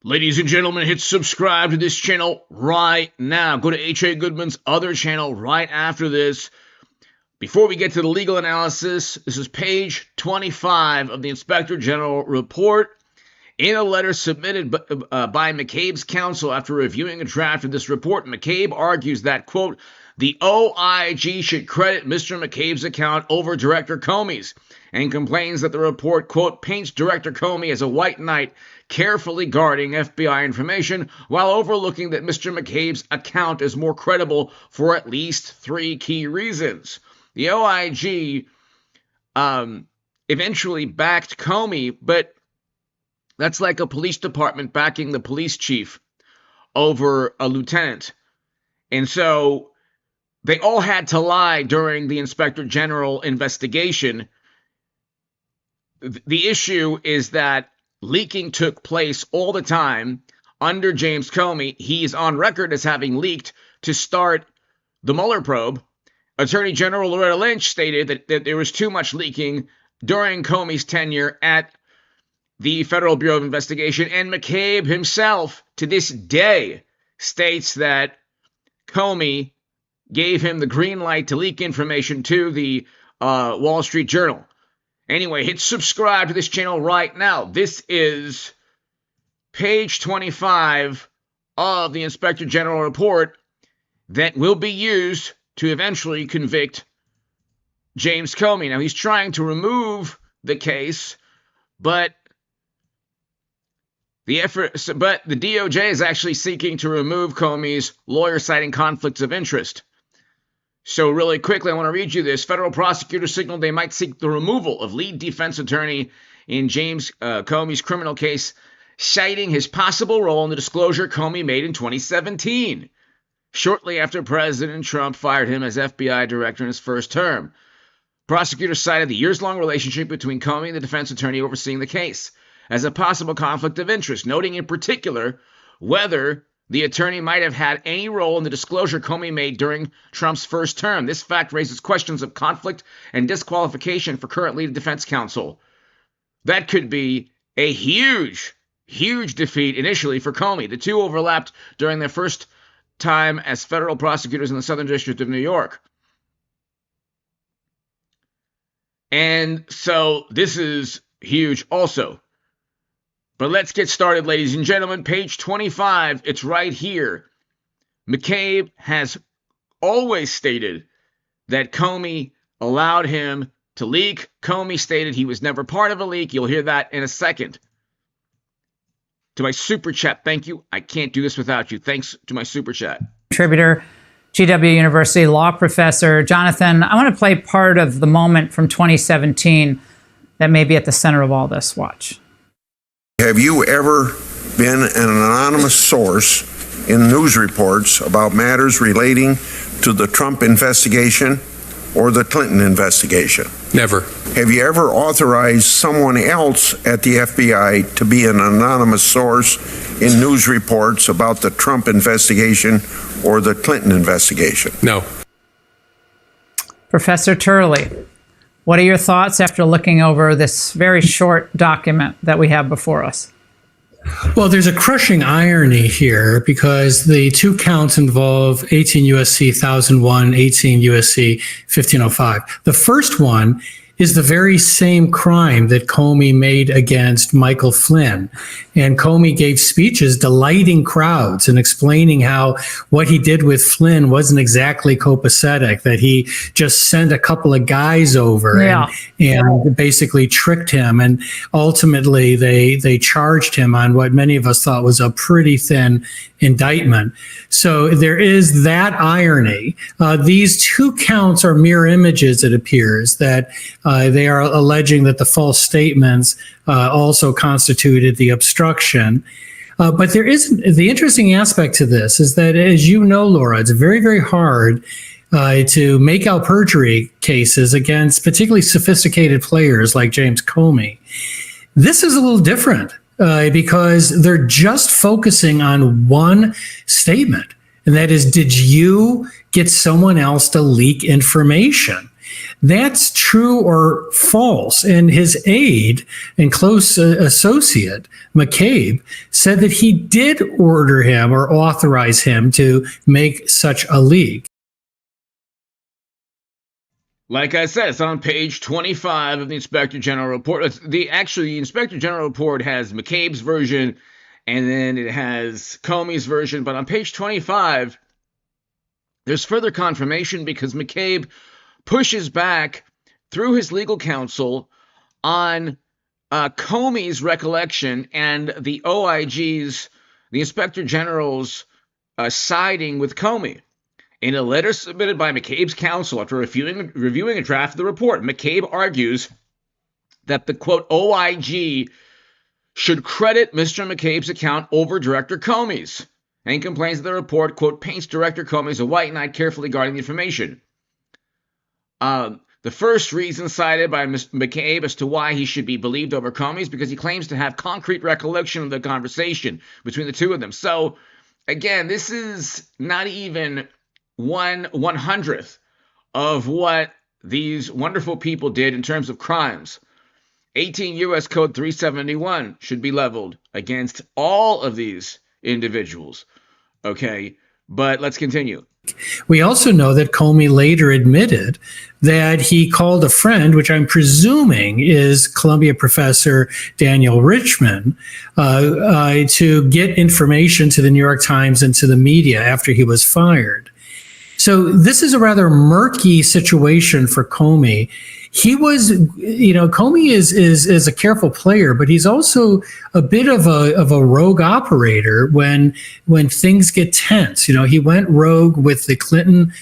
Ladies and gentlemen, hit subscribe to this channel right now. Go to H.A. Goodman's other channel right after this. Before we get to the legal analysis, this is page 25 of the Inspector General report. In a letter submitted by McCabe's counsel after reviewing a draft of this report, McCabe argues that, quote, the OIG should credit Mr. McCabe's account over Director Comey's, and complains that the report, quote, paints Director Comey as a white knight carefully guarding FBI information while overlooking that Mr. McCabe's account is more credible for at least three key reasons. The OIG eventually backed Comey, but that's like a police department backing the police chief over a lieutenant. And so they all had to lie during the Inspector General investigation. The issue is that leaking took place all the time under James Comey. He's on record as having leaked to start the Mueller probe. Attorney General Loretta Lynch stated that there was too much leaking during Comey's tenure at the Federal Bureau of Investigation, and McCabe himself, to this day, states that Comey gave him the green light to leak information to the Wall Street Journal. Anyway, hit subscribe to this channel right now. This is page 25 of the Inspector General report that will be used to eventually convict James Comey. Now, he's trying to remove the case, but the DOJ is actually seeking to remove Comey's lawyer citing conflicts of interest. So really quickly, I want to read you this. Federal prosecutors signaled they might seek the removal of lead defense attorney in James Comey's criminal case, citing his possible role in the disclosure Comey made in 2017, shortly after President Trump fired him as FBI director in his first term. Prosecutors cited the years-long relationship between Comey and the defense attorney overseeing the case as a possible conflict of interest, noting in particular whether the attorney might have had any role in the disclosure Comey made during Trump's first term. This fact raises questions of conflict and disqualification for current lead defense counsel. That could be a huge defeat initially for Comey. The two overlapped during their first time as federal prosecutors in the Southern District of New York. And so this is huge also. But let's get started, ladies and gentlemen. Page 25, it's right here. McCabe has always stated that Comey allowed him to leak. Comey stated he was never part of a leak. You'll hear that in a second. To my super chat, thank you. I can't do this without you. Thanks to my super chat. Contributor, GW University law professor. Jonathan, I want to play part of the moment from 2017 that may be at the center of all this. Watch. Have you ever been an anonymous source in news reports about matters relating to the Trump investigation or the Clinton investigation? Never. Have you ever authorized someone else at the FBI to be an anonymous source in news reports about the Trump investigation or the Clinton investigation? No. Professor Turley, what are your thoughts after looking over this very short document that we have before us? Well, there's a crushing irony here because the two counts involve 18 U.S.C. 1001, 18 U.S.C. 1505. The first one is the very same crime that Comey made against Michael Flynn. And Comey gave speeches delighting crowds and explaining how what he did with Flynn wasn't exactly copacetic, that he just sent a couple of guys over and basically tricked him. And ultimately, they charged him on what many of us thought was a pretty thin indictment. So there is that irony. These two counts are mirror images, it appears, that they are alleging that the false statements also constituted the obstruction. But there is the interesting aspect to this is that, as you know, Laura, it's very, very hard to make out perjury cases against particularly sophisticated players like James Comey. This is a little different because they're just focusing on one statement, and that is, did you get someone else to leak information? That's true or false. And his aide and close associate, McCabe, said that he did order him or authorize him to make such a leak. Like I said, it's on page 25 of the Inspector General report. The Inspector General report has McCabe's version, and then it has Comey's version. But on page 25, there's further confirmation because McCabe pushes back through his legal counsel on Comey's recollection and the OIG's, the Inspector General's siding with Comey. In a letter submitted by McCabe's counsel after reviewing a draft of the report, McCabe argues that the, quote, OIG should credit Mr. McCabe's account over Director Comey's, and complains that the report, quote, paints Director Comey as a white knight carefully guarding the information. The first reason cited by McCabe as to why he should be believed over Comey is because he claims to have concrete recollection of the conversation between the two of them. So, again, this is not even 1/100th of what these wonderful people did in terms of crimes. 18 U.S. Code 371 should be leveled against all of these individuals. Okay, but let's continue. We also know that Comey later admitted that he called a friend, which I'm presuming is Columbia professor Daniel Richman, to get information to the New York Times and to the media after he was fired. So this is a rather murky situation for Comey. He was, Comey is a careful player, but he's also a bit of a rogue operator when things get tense. He went rogue with the Clinton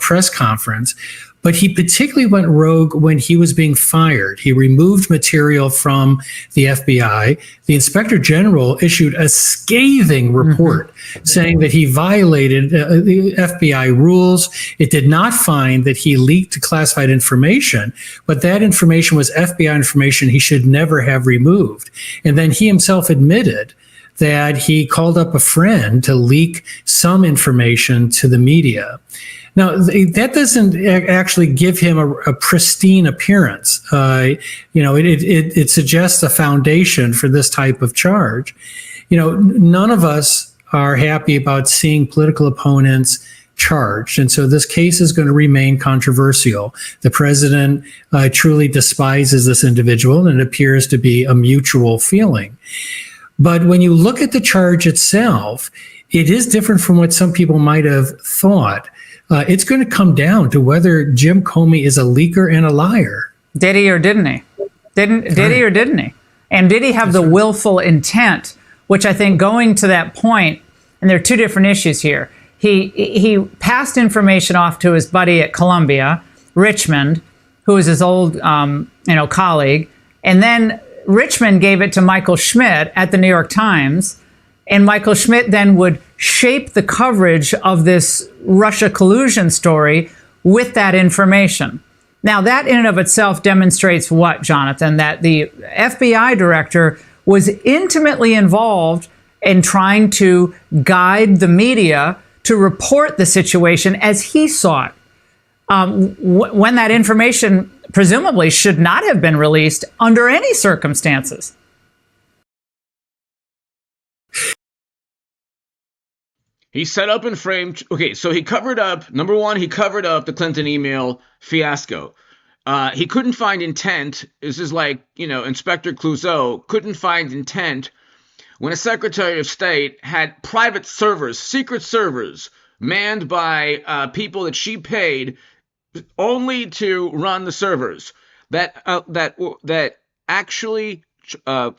press conference, but he particularly went rogue when he was being fired. He removed material from the FBI. The Inspector General issued a scathing report saying that he violated the FBI rules. It did not find that he leaked classified information, but that information was FBI information he should never have removed. And then he himself admitted that he called up a friend to leak some information to the media. Now, that doesn't actually give him a pristine appearance. It suggests a foundation for this type of charge. None of us are happy about seeing political opponents charged. And so this case is going to remain controversial. The president truly despises this individual, and it appears to be a mutual feeling. But when you look at the charge itself, it is different from what some people might have thought. It's going to come down to whether Jim Comey is a leaker and a liar. Did he or didn't he? Did he or didn't he? And did he have the willful intent, which I think going to that point, and there are two different issues here. He passed information off to his buddy at Columbia, Richmond, who was his old colleague, and then Richmond gave it to Michael Schmidt at the New York Times, and Michael Schmidt then would shape the coverage of this Russia collusion story with that information. Now, that in and of itself demonstrates what, Jonathan? That the FBI director was intimately involved in trying to guide the media to report the situation as he saw it. When that information presumably should not have been released under any circumstances. He set up and framed. Okay, so he covered up. Number one, he covered up the Clinton email fiasco. He couldn't find intent. This is like, Inspector Clouseau couldn't find intent when a Secretary of State had private servers, secret servers, manned by people that she paid only to run the servers that actually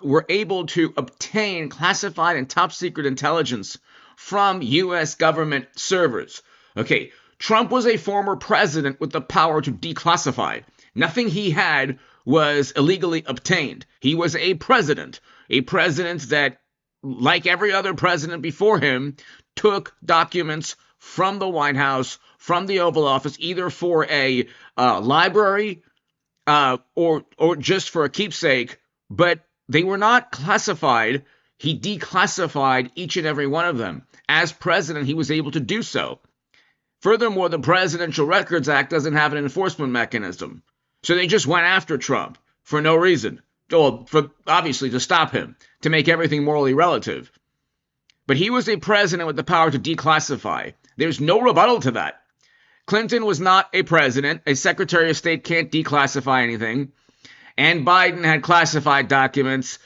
were able to obtain classified and top secret intelligence from U.S. government servers. Okay, Trump was a former president with the power to declassify. Nothing he had was illegally obtained. He was a president that, like every other president before him, took documents from the White House, from the Oval Office, either for a library or just for a keepsake, but they were not classified. He declassified each and every one of them. As president, he was able to do so. Furthermore, the Presidential Records Act doesn't have an enforcement mechanism. So they just went after Trump for no reason. Well, obviously to stop him, to make everything morally relative. But he was a president with the power to declassify. There's no rebuttal to that. Clinton was not a president. A Secretary of State can't declassify anything. And Biden had classified documents,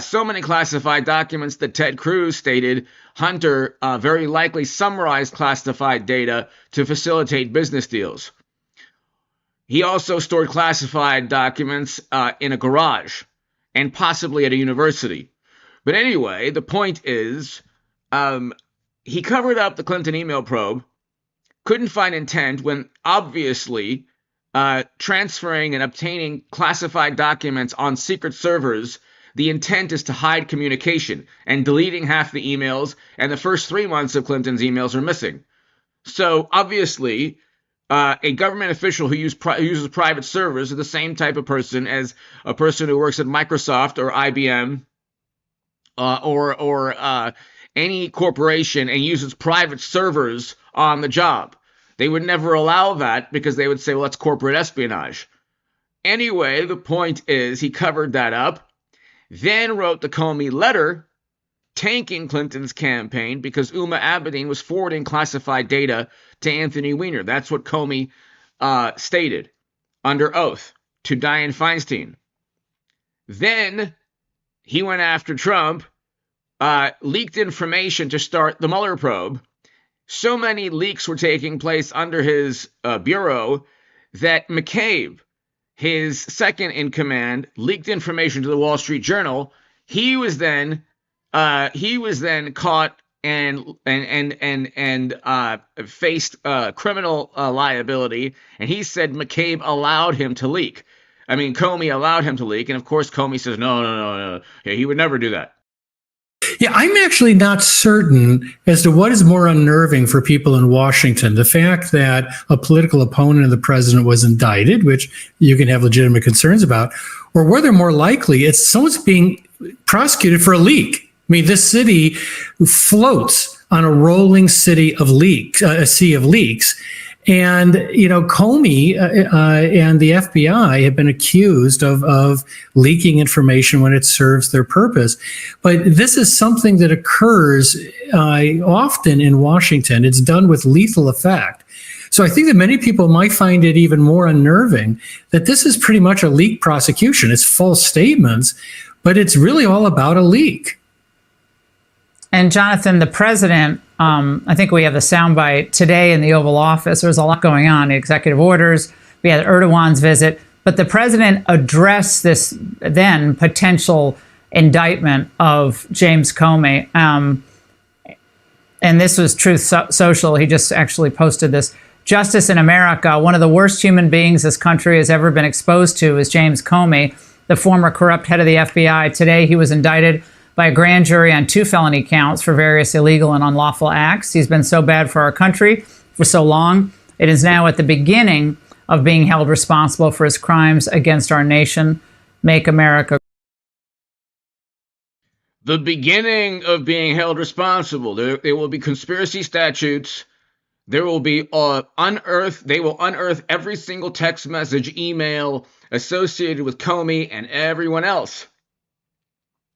so many classified documents that Ted Cruz stated Hunter very likely summarized classified data to facilitate business deals. He also stored classified documents in a garage and possibly at a university. But anyway, the point is, he covered up the Clinton email probe, couldn't find intent when obviously transferring and obtaining classified documents on secret servers, the intent is to hide communication, and deleting half the emails, and the first 3 months of Clinton's emails are missing. So obviously, a government official who uses private servers is the same type of person as a person who works at Microsoft or IBM or any corporation and uses private servers on the job. They would never allow that because they would say, well, that's corporate espionage. Anyway, the point is he covered that up, then wrote the Comey letter tanking Clinton's campaign because Uma Abedin was forwarding classified data to Anthony Weiner. That's what Comey stated under oath to Dianne Feinstein. Then he went after Trump, leaked information to start the Mueller probe. So many leaks were taking place under his bureau that McCabe, his second in command, leaked information to the Wall Street Journal. He was then caught and faced criminal liability. And he said McCabe allowed him to leak. I mean, Comey allowed him to leak, and of course Comey says no. Yeah, he would never do that. Yeah, I'm actually not certain as to what is more unnerving for people in Washington. The fact that a political opponent of the president was indicted, which you can have legitimate concerns about, or whether more likely it's someone's being prosecuted for a leak. I mean, this city floats on a rolling sea of leaks. And, Comey and the FBI have been accused of leaking information when it serves their purpose. But this is something that occurs often in Washington. It's done with lethal effect. So I think that many people might find it even more unnerving that this is pretty much a leak prosecution. It's false statements, but it's really all about a leak. And Jonathan, the president, I think we have the soundbite today in the Oval Office. There's a lot going on, executive orders. We had Erdogan's visit, but the president addressed this then potential indictment of James Comey. And this was Truth Social. He just actually posted this. Justice in America, one of the worst human beings this country has ever been exposed to is James Comey, the former corrupt head of the FBI. Today, he was indicted by a grand jury on 2 felony counts for various illegal and unlawful acts. He's been so bad for our country for so long. It is now at the beginning of being held responsible for his crimes against our nation. Make America. The beginning of being held responsible. There will be conspiracy statutes. There will be they will unearth every single text message, email associated with Comey and everyone else.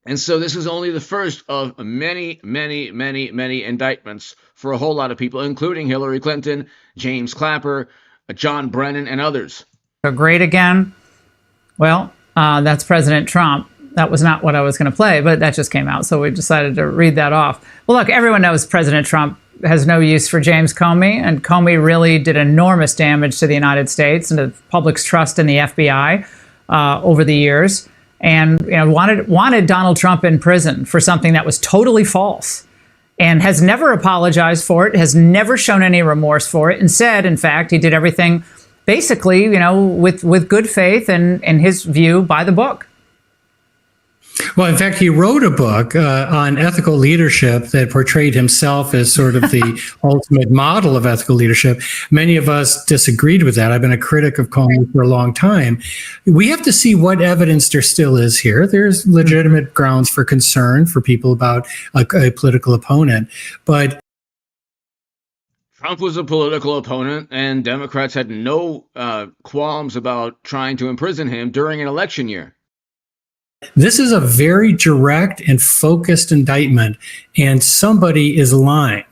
And so this is only the first of many, many, many, many indictments for a whole lot of people, including Hillary Clinton, James Clapper, John Brennan, and others. Great again. Well, that's President Trump. That was not what I was going to play, but that just came out, so we decided to read that off. Well, look, everyone knows President Trump has no use for James Comey, and Comey really did enormous damage to the United States and to the public's trust in the FBI over the years. And wanted Donald Trump in prison for something that was totally false and has never apologized for it, has never shown any remorse for it, and said, in fact, he did everything basically, with good faith and, in his view, by the book. Well, in fact, he wrote a book on ethical leadership that portrayed himself as sort of the ultimate model of ethical leadership. Many of us disagreed with that. I've been a critic of Comey for a long time. We have to see what evidence there still is here. There's legitimate grounds for concern for people about a political opponent. But Trump was a political opponent, and Democrats had no qualms about trying to imprison him during an election year. This is a very direct and focused indictment, and somebody is lying.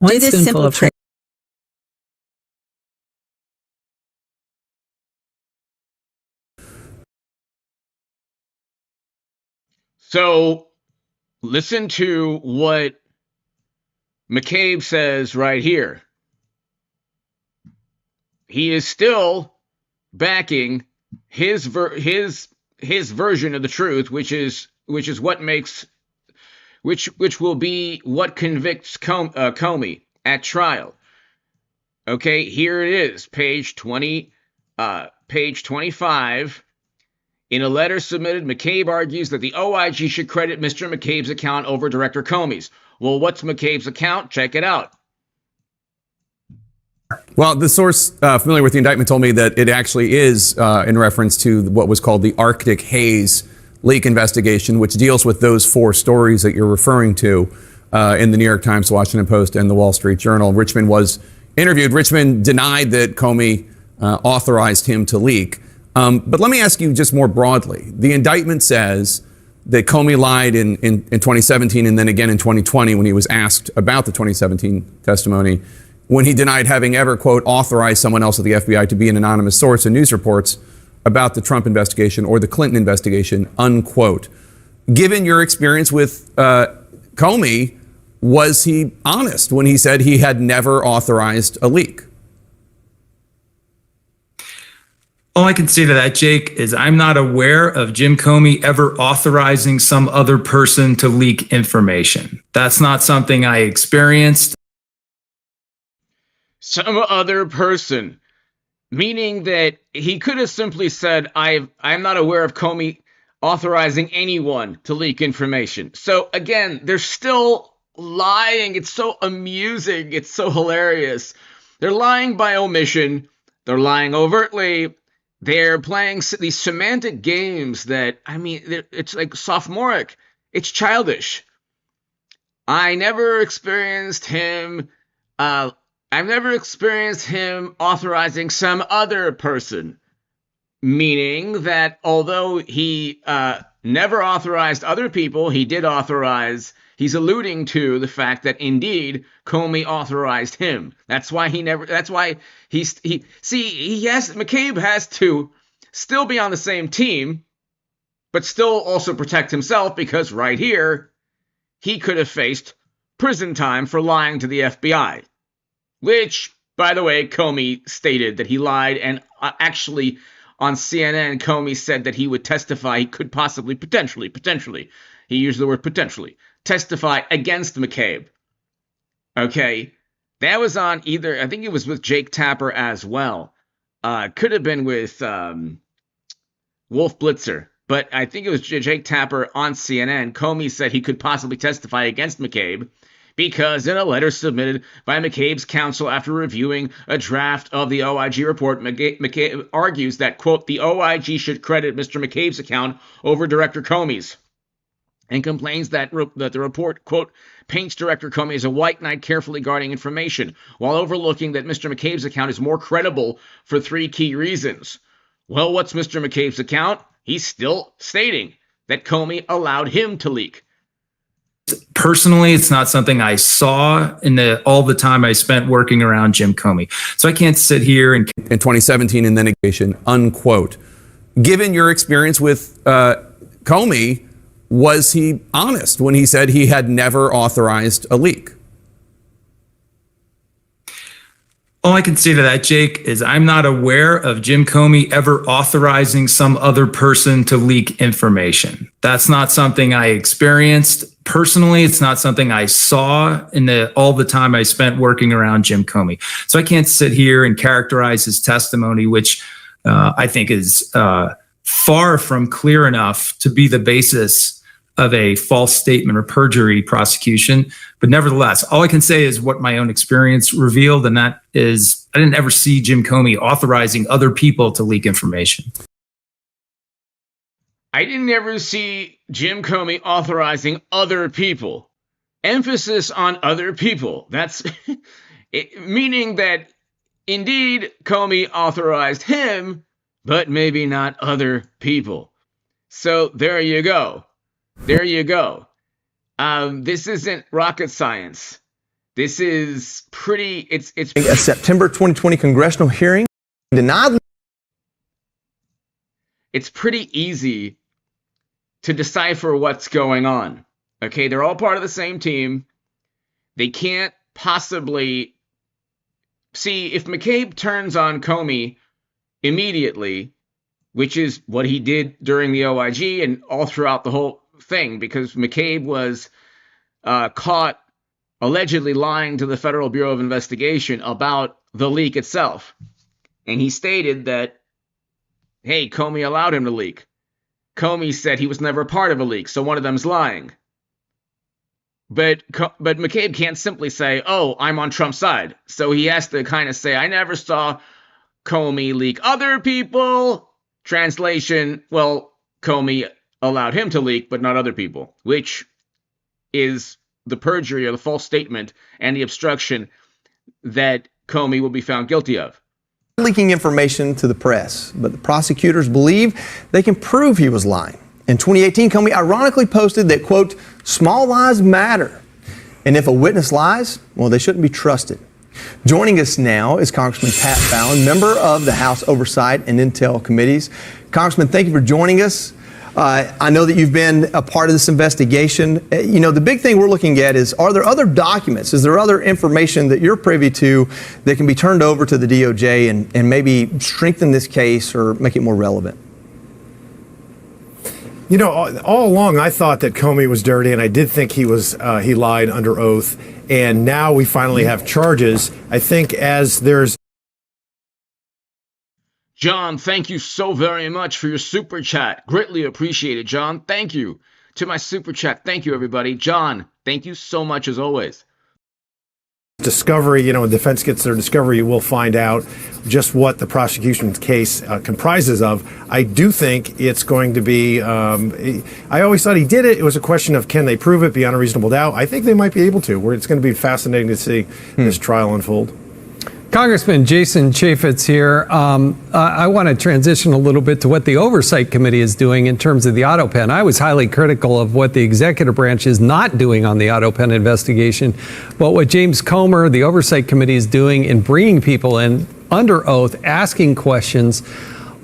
Do this simple trick. So listen to what McCabe says right here. He is still backing his version of the truth, which is what makes which will be what convicts Comey at trial. Okay, here it is, page 25. In a letter submitted, McCabe argues that the OIG should credit Mr. McCabe's account over Director Comey's. Well, what's McCabe's account? Check it out. Well, the source familiar with the indictment told me that it actually is in reference to what was called the Arctic Haze leak investigation, which deals with those 4 stories that you're referring to in the New York Times, the Washington Post, and the Wall Street Journal. Richmond was interviewed. Richmond denied that Comey authorized him to leak. But let me ask you just more broadly. The indictment says that Comey lied in 2017 and then again in 2020 when he was asked about the 2017 testimony, when he denied having ever, quote, authorized someone else at the FBI to be an anonymous source in news reports about the Trump investigation or the Clinton investigation, unquote. Given your experience with Comey, was he honest when he said he had never authorized a leak? All I can say to that, Jake, is I'm not aware of Jim Comey ever authorizing some other person to leak information. That's not something I experienced. Some other person, meaning that he could have simply said, I'm not aware of Comey authorizing anyone to leak information. So again, they're still lying. It's so amusing. It's so hilarious. They're lying by omission. They're lying overtly. They're playing these semantic games that, I mean, it's like sophomoric. It's childish. I've never experienced him authorizing some other person, meaning that although he never authorized other people, he did authorize. He's alluding to the fact that indeed Comey authorized him. That's why McCabe has to still be on the same team, but still also protect himself, because right here, he could have faced prison time for lying to the FBI, which, by the way, Comey stated that he lied, and actually on CNN, Comey said that he would testify, he could possibly, potentially, he used the word potentially, testify against McCabe. Okay, that was on either, I think it was with Jake Tapper as well. Could have been with Wolf Blitzer, but I think it was Jake Tapper on CNN. Comey said he could possibly testify against McCabe because in a letter submitted by McCabe's counsel after reviewing a draft of the OIG report, McCabe argues that, quote, the OIG should credit Mr. McCabe's account over Director Comey's, and complains that the report, quote, paints Director Comey as a white knight carefully guarding information, while overlooking that Mr. McCabe's account is more credible for 3 key reasons. Well, what's Mr. McCabe's account? He's still stating that Comey allowed him to leak. Personally, it's not something I saw in all the time I spent working around Jim Comey. So I can't sit here and... In 2017 and then negation, unquote. Given your experience with Comey, was he honest when he said he had never authorized a leak? All I can say to that, Jake, is I'm not aware of Jim Comey ever authorizing some other person to leak information. That's not something I experienced. Personally, it's not something I saw in all the time I spent working around Jim Comey. So I can't sit here and characterize his testimony, which I think is far from clear enough to be the basis of a false statement or perjury prosecution. But nevertheless, all I can say is what my own experience revealed, and that is I didn't ever see Jim Comey authorizing other people to leak information. I didn't ever see Jim Comey authorizing other people. Emphasis on other people. That's meaning that indeed Comey authorized him, but maybe not other people. So there you go. There you go. This isn't rocket science. This is pretty. It's a September 2020 congressional hearing denied. It's pretty easy to decipher what's going on. Okay, they're all part of the same team. They can't possibly see if McCabe turns on Comey immediately, which is what he did during the OIG and all throughout the whole thing, because McCabe was caught allegedly lying to the Federal Bureau of Investigation about the leak itself. And he stated that, hey, Comey allowed him to leak. Comey said he was never part of a leak, so one of them's lying. But McCabe can't simply say, oh, I'm on Trump's side. So he has to kind of say, I never saw Comey leak other people. Translation, well, Comey allowed him to leak, but not other people, which is the perjury or the false statement and the obstruction that Comey will be found guilty of. Leaking information to the press, but the prosecutors believe they can prove he was lying. In 2018, Comey ironically posted that, quote, small lies matter. And if a witness lies, well, they shouldn't be trusted. Joining us now is Congressman Pat Fallon, member of the House Oversight and Intel Committees. Congressman, thank you for joining us. I know that you've been a part of this investigation. You know, the big thing we're looking at is, are there other documents? Is there other information that you're privy to that can be turned over to the DOJ and maybe strengthen this case or make it more relevant? You know, all along I thought that Comey was dirty, and I did think he lied under oath. And now we finally have charges. I think as there's... John, thank you so very much for your super chat. Greatly appreciated, John. Thank you. To my super chat, thank you, everybody. John, thank you so much as always. Discovery, you know, when defense gets their discovery, you will find out just what the prosecution's case comprises of. I do think it's going to be, I always thought he did it. It was a question of, can they prove it beyond a reasonable doubt? I think they might be able to. It's going to be fascinating to see this trial unfold. Congressman Jason Chaffetz here. I want to transition a little bit to what the Oversight Committee is doing in terms of the auto pen. I was highly critical of what the executive branch is not doing on the auto pen investigation, but what James Comer, the Oversight Committee, is doing in bringing people in under oath, asking questions.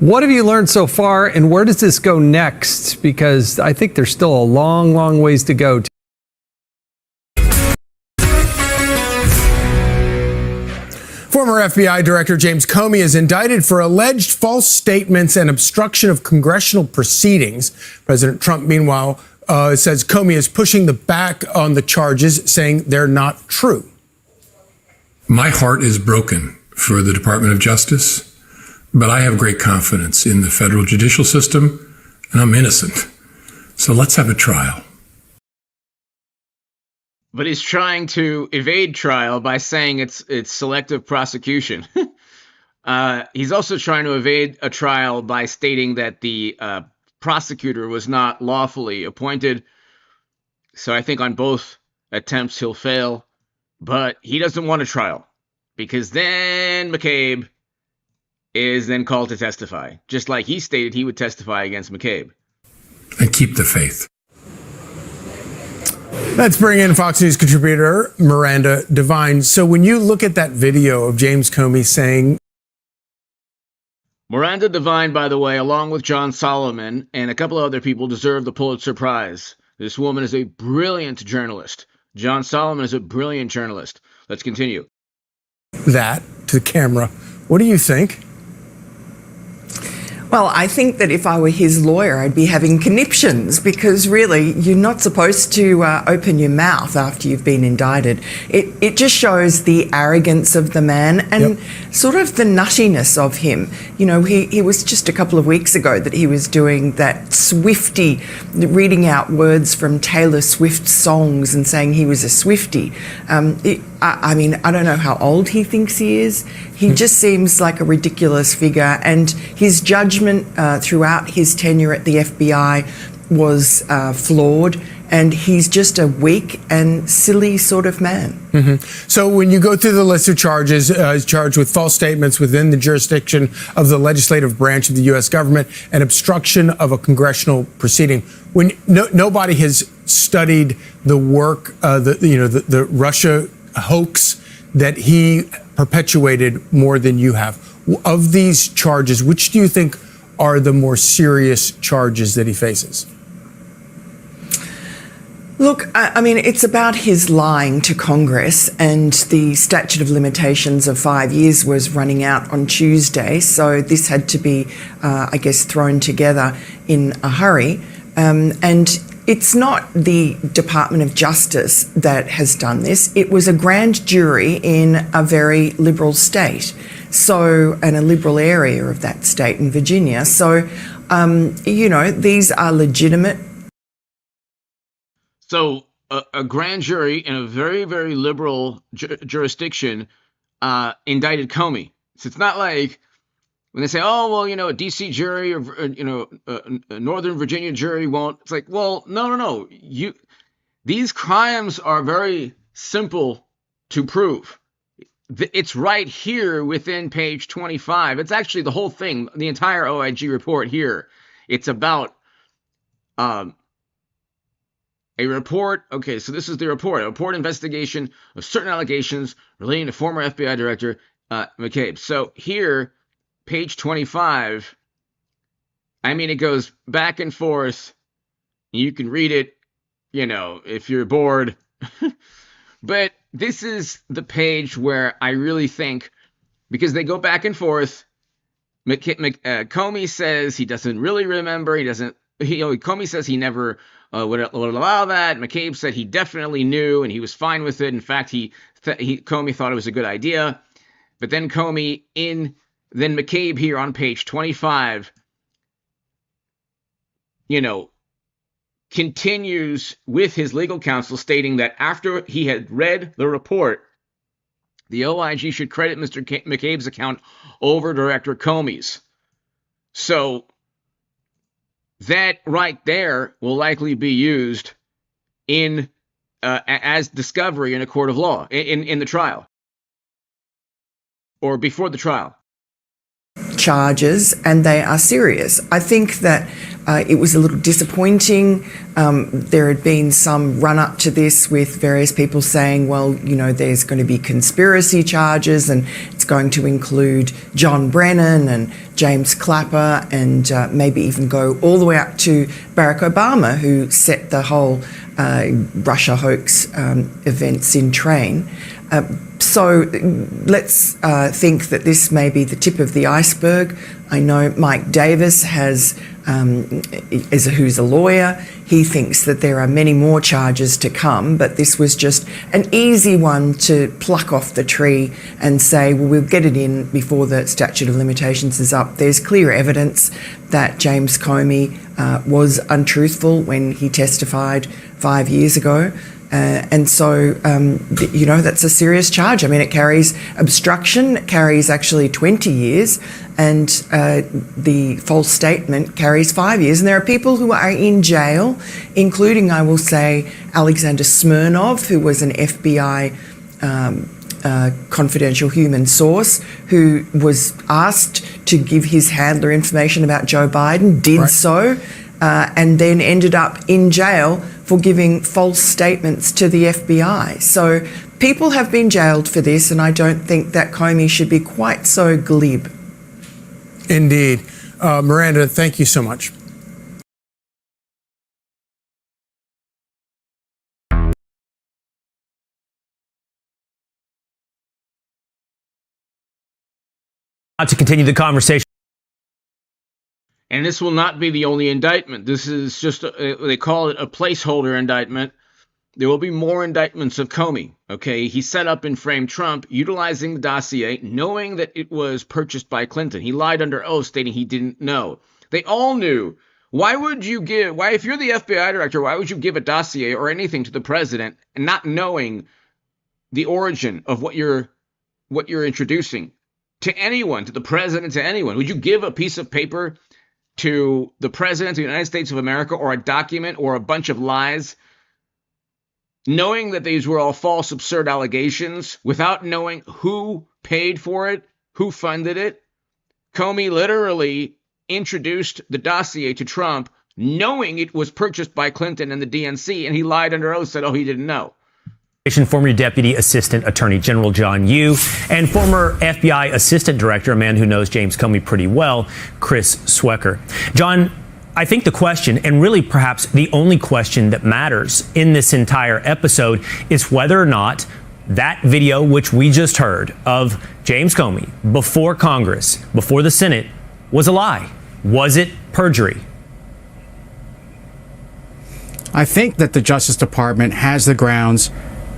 What have you learned so far, and where does this go next? Because I think there's still a long, long ways to go. Former FBI Director James Comey is indicted for alleged false statements and obstruction of congressional proceedings. President Trump, meanwhile, says Comey is pushing the back on the charges, saying they're not true. My heart is broken for the Department of Justice, but I have great confidence in the federal judicial system, and I'm innocent. So let's have a trial. But he's trying to evade trial by saying it's selective prosecution. He's also trying to evade a trial by stating that the prosecutor was not lawfully appointed. So I think on both attempts he'll fail. But he doesn't want a trial, because then McCabe is then called to testify, just like he stated he would testify against McCabe. And keep the faith. Let's bring in Fox News contributor Miranda Devine. So when you look at that video of James Comey saying... Miranda Devine, by the way, along with John Solomon and a couple of other people, deserve the Pulitzer Prize. This woman is a brilliant journalist. John Solomon is a brilliant journalist. Let's continue. That to the camera. What do you think? Well, I think that if I were his lawyer, I'd be having conniptions, because really, you're not supposed to open your mouth after you've been indicted. It just shows the arrogance of the man and sort of the nuttiness of him. You know, he was just a couple of weeks ago that he was doing that Swiftie, reading out words from Taylor Swift songs and saying he was a Swiftie. I mean, I don't know how old he thinks he is. He just seems like a ridiculous figure, and his judgment judgment throughout his tenure at the FBI was flawed, and he's just a weak and silly sort of man. So when you go through the list of charges, he's charged with false statements within the jurisdiction of the legislative branch of the U.S. government and obstruction of a congressional proceeding. When nobody has studied the work, the Russia hoax that he perpetuated more than you have. Of these charges, which do you think are the more serious charges that he faces? Look, I mean, it's about his lying to Congress, and the statute of limitations of 5 years was running out on Tuesday, so this had to be, I guess, thrown together in a hurry. And it's not the Department of Justice that has done this. It was a grand jury in a very liberal state, and a liberal area of that state in Virginia. So, these are legitimate. So a grand jury in a very, very liberal jurisdiction indicted Comey. So it's not like when they say, oh, well, a D.C. jury or, a Northern Virginia jury won't. It's like, well, no. These crimes are very simple to prove. It's right here within page 25. It's actually the whole thing, the entire OIG report here. It's about a report. Okay, so this is the report. A report investigation of certain allegations relating to former FBI Director McCabe. So here, page 25, I mean, it goes back and forth. You can read it, if you're bored. But this is the page where I really think, because they go back and forth, Comey says he doesn't really remember. Comey says he never would allow that. McCabe said he definitely knew and he was fine with it. In fact, Comey thought it was a good idea. But then McCabe here on page 25, continues with his legal counsel stating that after he had read the report, the OIG should credit Mr. McCabe's account over Director Comey's. So that right there will likely be used in as discovery in a court of law, in the trial, or before the trial. Charges, and they are serious. I think that it was a little disappointing. There had been some run up to this with various people saying, well, there's going to be conspiracy charges and it's going to include John Brennan and James Clapper and maybe even go all the way up to Barack Obama, who set the whole Russia hoax events in train. So let's think that this may be the tip of the iceberg. I know Mike Davis who's a lawyer. He thinks that there are many more charges to come, but this was just an easy one to pluck off the tree and say, well, we'll get it in before the statute of limitations is up. There's clear evidence that James Comey was untruthful when he testified 5 years ago. And so, that's a serious charge. I mean, it carries obstruction, it carries actually 20 years, and the false statement carries 5 years. And there are people who are in jail, including, I will say, Alexander Smirnov, who was an FBI confidential human source, who was asked to give his handler information about Joe Biden, did so, and then ended up in jail for giving false statements to the FBI. So people have been jailed for this, and I don't think that Comey should be quite so glib. Indeed. Miranda, thank you so much. To continue the conversation. And this will not be the only indictment. This is just, they call it a placeholder indictment. There will be more indictments of Comey, okay? He set up and framed Trump utilizing the dossier, knowing that it was purchased by Clinton. He lied under oath, stating he didn't know. They all knew. If you're the FBI director, why would you give a dossier or anything to the president and not knowing the origin of what you're introducing to anyone, to the president, to anyone? Would you give a piece of paper to the President of the United States of America or a document or a bunch of lies, knowing that these were all false, absurd allegations, without knowing who paid for it, who funded it. Comey literally introduced the dossier to Trump, knowing it was purchased by Clinton and the DNC, and he lied under oath, said, oh, he didn't know. Former Deputy Assistant Attorney General John Yoo and former FBI Assistant Director, a man who knows James Comey pretty well, Chris Swecker. John, I think the question, and really perhaps the only question that matters in this entire episode, is whether or not that video, which we just heard of James Comey before Congress, before the Senate, was a lie. Was it perjury? I think that the Justice Department has the grounds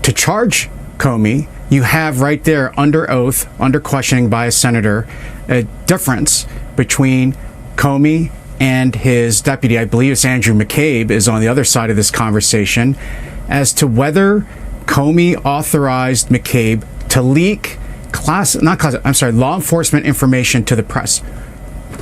to charge Comey. You have right there under oath, under questioning by a senator, a difference between Comey and his deputy. I believe it's Andrew McCabe is on the other side of this conversation as to whether Comey authorized McCabe to leak law enforcement information to the press.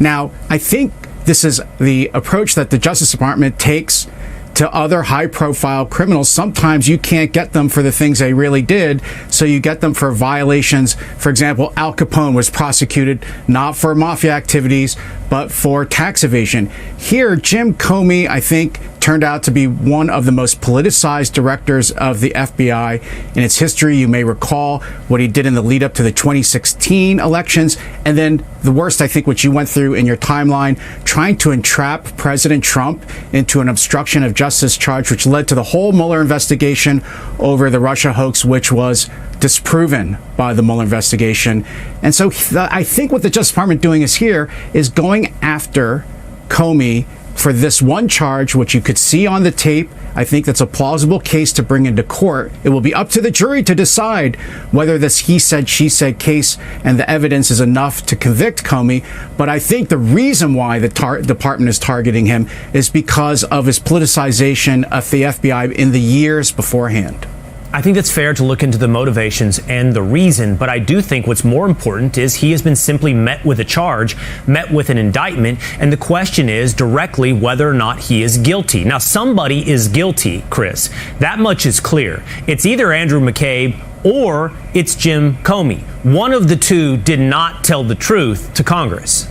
Now, I think this is the approach that the Justice Department takes to other high-profile criminals. Sometimes you can't get them for the things they really did, so you get them for violations. For example, Al Capone was prosecuted not for mafia activities, but for tax evasion. Here, Jim Comey, I think, turned out to be one of the most politicized directors of the FBI in its history. You may recall what he did in the lead up to the 2016 elections. And then the worst, I think, which you went through in your timeline, trying to entrap President Trump into an obstruction of justice charge, which led to the whole Mueller investigation over the Russia hoax, which was disproven by the Mueller investigation. And so I think what the Justice Department doing is going after Comey for this one charge, which you could see on the tape. I think that's a plausible case to bring into court. It will be up to the jury to decide whether this he said, she said case and the evidence is enough to convict Comey. But I think the reason why the department is targeting him is because of his politicization of the FBI in the years beforehand. I think it's fair to look into the motivations and the reason, but I do think what's more important is he has been simply met with a charge, met with an indictment, and the question is directly whether or not he is guilty. Now, somebody is guilty, Chris. That much is clear. It's either Andrew McCabe or it's Jim Comey. One of the two did not tell the truth to Congress.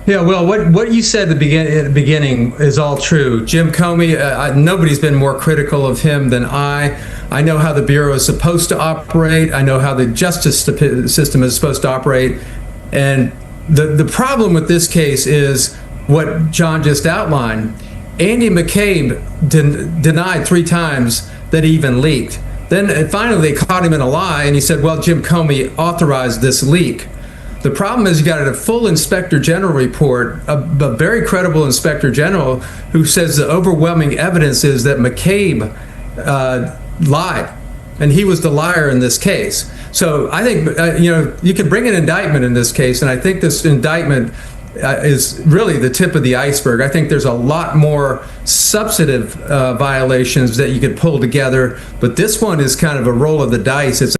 Yeah, well, what you said at the beginning is all true. Jim Comey, nobody's been more critical of him than I. I know how the Bureau is supposed to operate. I know how the justice system is supposed to operate. And the problem with this case is what John just outlined. Andy McCabe denied 3 times that he even leaked. Then finally they caught him in a lie, and he said, well, Jim Comey authorized this leak. The problem is you got a full Inspector General report, a very credible Inspector General who says the overwhelming evidence is that McCabe lied, and he was the liar in this case. So I think you can bring an indictment in this case, and I think this indictment is really the tip of the iceberg. I think there's a lot more substantive violations that you could pull together, but this one is kind of a roll of the dice.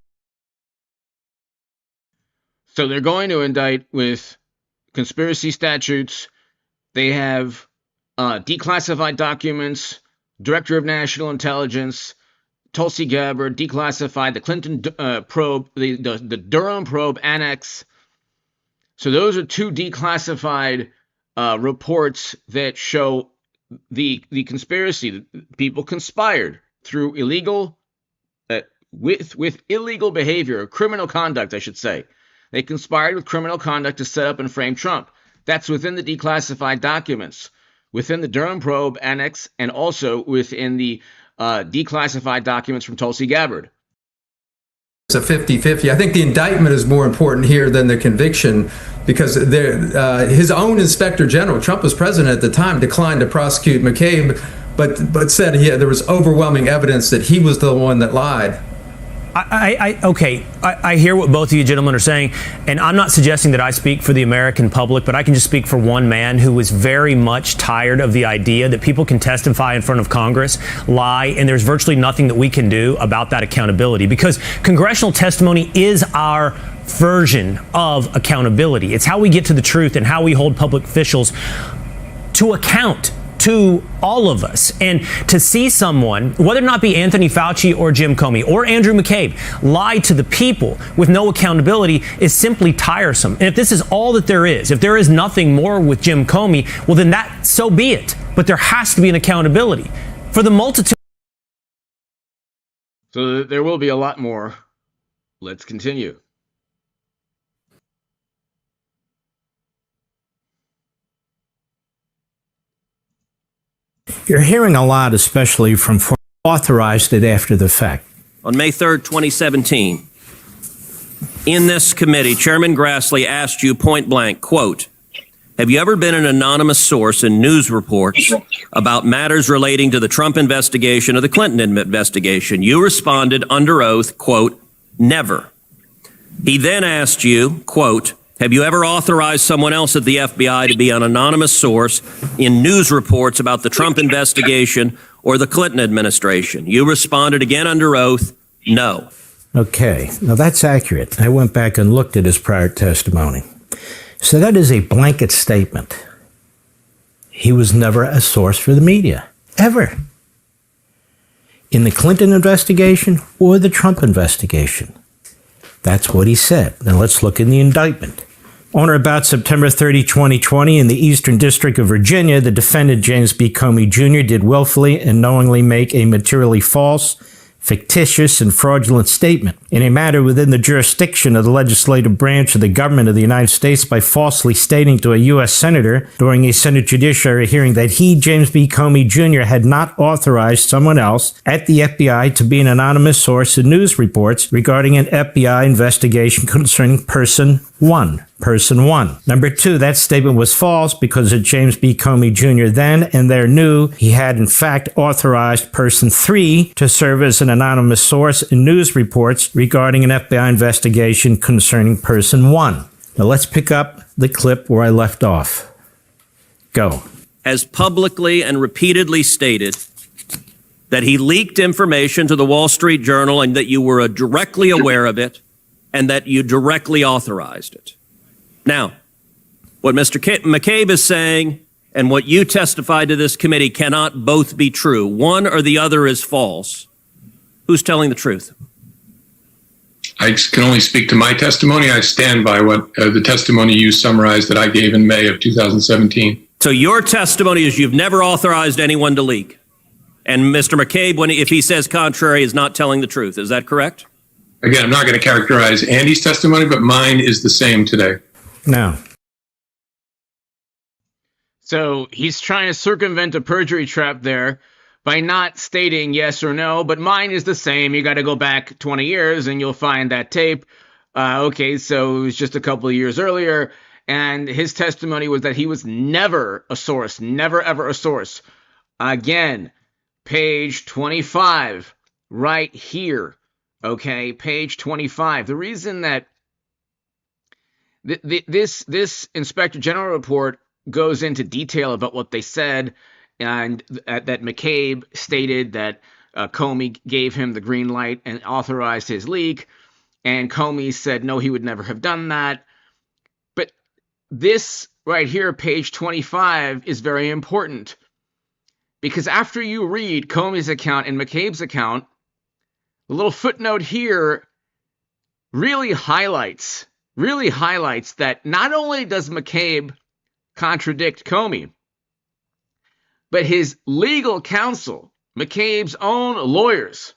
So they're going to indict with conspiracy statutes. They have declassified documents, Director of National Intelligence, Tulsi Gabbard, declassified, the Clinton probe, the Durham probe annex. So those are 2 declassified reports that show the conspiracy. People conspired through illegal, with illegal behavior, criminal conduct, I should say. They conspired with criminal conduct to set up and frame Trump. That's within the declassified documents, within the Durham probe annex, and also within the declassified documents from Tulsi Gabbard. It's a 50-50. I think the indictment is more important here than the conviction, because his own Inspector General, Trump was president at the time, declined to prosecute McCabe, but said there was overwhelming evidence that he was the one that lied. I hear what both of you gentlemen are saying, and I'm not suggesting that I speak for the American public, but I can just speak for one man who was very much tired of the idea that people can testify in front of Congress, lie, and there's virtually nothing that we can do about that accountability, because congressional testimony is our version of accountability. It's how we get to the truth and how we hold public officials to account to all of us. And to see someone, whether or not be Anthony Fauci or Jim Comey or Andrew McCabe, lie to the people with no accountability is simply tiresome. And if this is all that there is, if there is nothing more with Jim Comey, well, then that, so be it. But there has to be an accountability for the multitude. So there will be a lot more. Let's continue. You're hearing a lot, especially from authorized it after the fact. On May 3rd, 2017, in this committee, Chairman Grassley asked you point blank, quote, have you ever been an anonymous source in news reports about matters relating to the Trump investigation or the Clinton investigation? You responded under oath, quote, never. He then asked you, quote, have you ever authorized someone else at the FBI to be an anonymous source in news reports about the Trump investigation or the Clinton administration? You responded again under oath, no. Okay, now that's accurate. I went back and looked at his prior testimony. So that is a blanket statement. He was never a source for the media, ever. In the Clinton investigation or the Trump investigation. That's what he said. Now let's look in the indictment. On or about September 30, 2020, in the Eastern District of Virginia, the defendant, James B. Comey Jr., did willfully and knowingly make a materially false, fictitious, and fraudulent statement in a matter within the jurisdiction of the legislative branch of the government of the United States by falsely stating to a U.S. senator during a Senate Judiciary hearing that he, James B. Comey Jr., had not authorized someone else at the FBI to be an anonymous source in news reports regarding an FBI investigation concerning Person 1. Person 1. Number 2, that statement was false because of James B. Comey Jr. then and there knew he had in fact authorized Person 3 to serve as an anonymous source in news reports regarding an FBI investigation concerning Person 1. Now let's pick up the clip where I left off. Go. Has publicly and repeatedly stated that he leaked information to the Wall Street Journal and that you were directly aware of it and that you directly authorized it. Now, what Mr. McCabe is saying and what you testified to this committee cannot both be true. One or the other is false. Who's telling the truth? I can only speak to my testimony. I stand by what the testimony you summarized that I gave in May of 2017. So your testimony is you've never authorized anyone to leak. And Mr. McCabe, if he says contrary, is not telling the truth. Is that correct? Again, I'm not going to characterize Andy's testimony, but mine is the same today. No. So he's trying to circumvent a perjury trap there by not stating yes or no, but mine is the same. You got to go back 20 years and you'll find that tape. Okay, so it was just a couple of years earlier, and his testimony was that he was never a source, never ever a source. Again, page 25, right here. Okay, page 25. The reason that this Inspector General report goes into detail about what they said, and that McCabe stated that Comey gave him the green light and authorized his leak, and Comey said no, he would never have done that. But this right here, page 25, is very important, because after you read Comey's account and McCabe's account, the little footnote here really highlights that not only does McCabe contradict Comey, but his legal counsel, McCabe's own lawyers,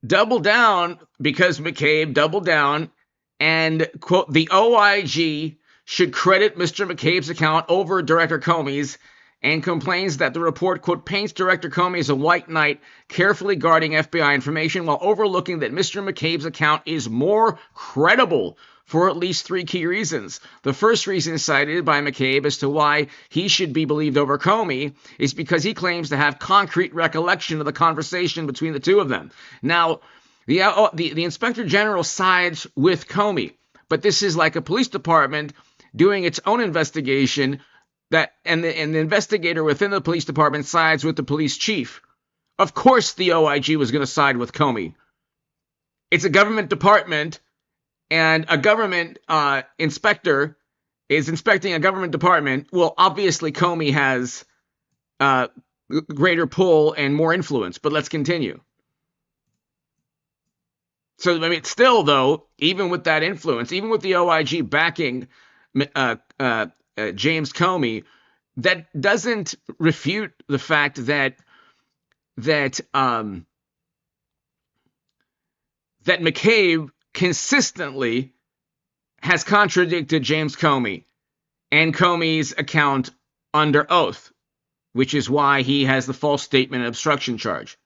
double down because McCabe doubled down and, quote, the OIG should credit Mr. McCabe's account over Director Comey's, and complains that the report, quote, paints Director Comey as a white knight carefully guarding FBI information while overlooking that Mr. McCabe's account is more credible for at least three key reasons. The first reason cited by McCabe as to why he should be believed over Comey is because he claims to have concrete recollection of the conversation between the two of them. Now, the Inspector General sides with Comey, but this is like a police department doing its own investigation, and the investigator within the police department sides with the police chief. Of course the OIG was going to side with Comey. it's a government department, and a government inspector is inspecting a government department. Well, obviously Comey has greater pull and more influence, but let's continue. So, I mean, still, though, even with that influence, even with the OIG backing James Comey, that doesn't refute the fact that McCabe consistently has contradicted James Comey and Comey's account under oath, which is why he has the false statement and obstruction charge.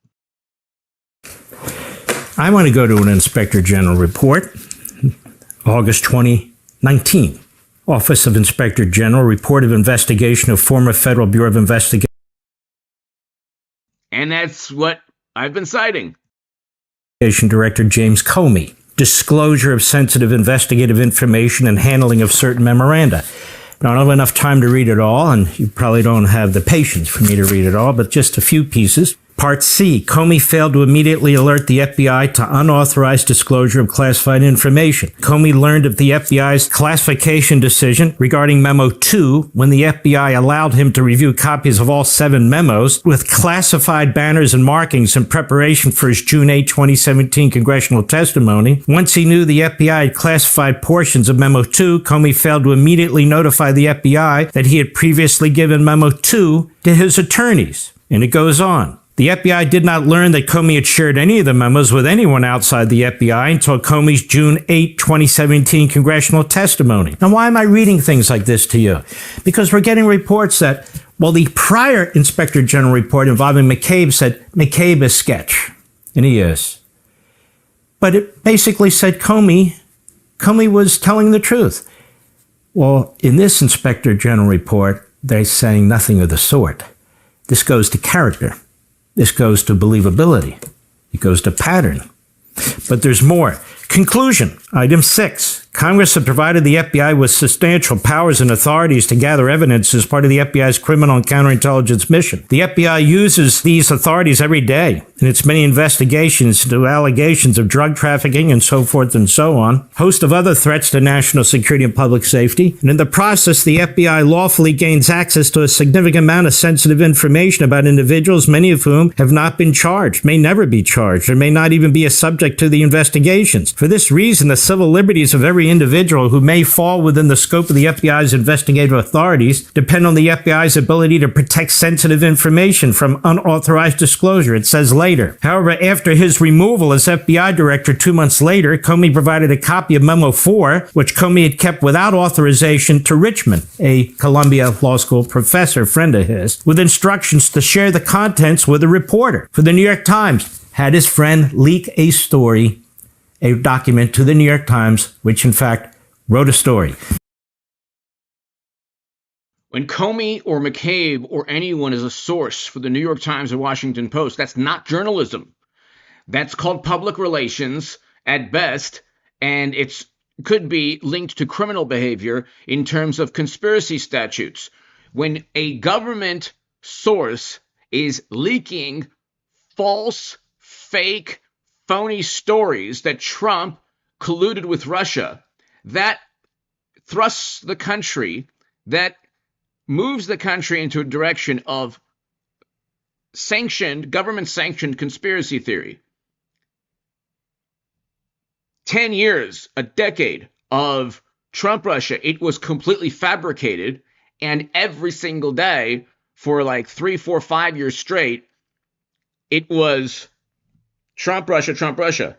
I want to go to an Inspector General report, August 2019. Office of Inspector General, report of investigation of former Federal Bureau of Investigation. And that's what I've been citing. Director James Comey. Disclosure of sensitive investigative information and handling of certain memoranda. Now, I don't have enough time to read it all, and you probably don't have the patience for me to read it all, but just a few pieces. Part C, Comey failed to immediately alert the FBI to unauthorized disclosure of classified information. Comey learned of the FBI's classification decision regarding Memo 2 when the FBI allowed him to review copies of all 7 memos with classified banners and markings in preparation for his June 8, 2017 congressional testimony. Once he knew the FBI had classified portions of Memo 2, Comey failed to immediately notify the FBI that he had previously given Memo 2 to his attorneys. And it goes on. The FBI did not learn that Comey had shared any of the memos with anyone outside the FBI until Comey's June 8, 2017 congressional testimony. Now, why am I reading things like this to you? Because we're getting reports that, well, the prior Inspector General report involving McCabe said McCabe is sketch. And he is. But it basically said Comey was telling the truth. Well, in this Inspector General report, they're saying nothing of the sort. This goes to character. This goes to believability. It goes to pattern. But there's more. Conclusion. Item 6. Congress had provided the FBI with substantial powers and authorities to gather evidence as part of the FBI's criminal and counterintelligence mission. The FBI uses these authorities every day in its many investigations into allegations of drug trafficking and so forth and so on, host of other threats to national security and public safety. And in the process, the FBI lawfully gains access to a significant amount of sensitive information about individuals, many of whom have not been charged, may never be charged, or may not even be a subject to the investigations. For this reason, the civil liberties of every individual who may fall within the scope of the FBI's investigative authorities depend on the FBI's ability to protect sensitive information from unauthorized disclosure, it says later. However, after his removal as FBI director 2 months later, Comey provided a copy of Memo 4, which Comey had kept without authorization to Richmond, a Columbia Law School professor, friend of his, with instructions to share the contents with a reporter. For the New York Times, had his friend leak a story, a document to the New York Times, which in fact wrote a story. When Comey or McCabe or anyone is a source for the New York Times or Washington Post, that's not journalism. That's called public relations at best, and it could be linked to criminal behavior in terms of conspiracy statutes. When a government source is leaking false, fake, phony stories that Trump colluded with Russia, that thrusts the country, that moves the country into a direction of government-sanctioned conspiracy theory. 10 years, a decade of Trump-Russia, it was completely fabricated, and every single day for like 3, 4, 5 years straight, it was Trump-Russia, Trump-Russia.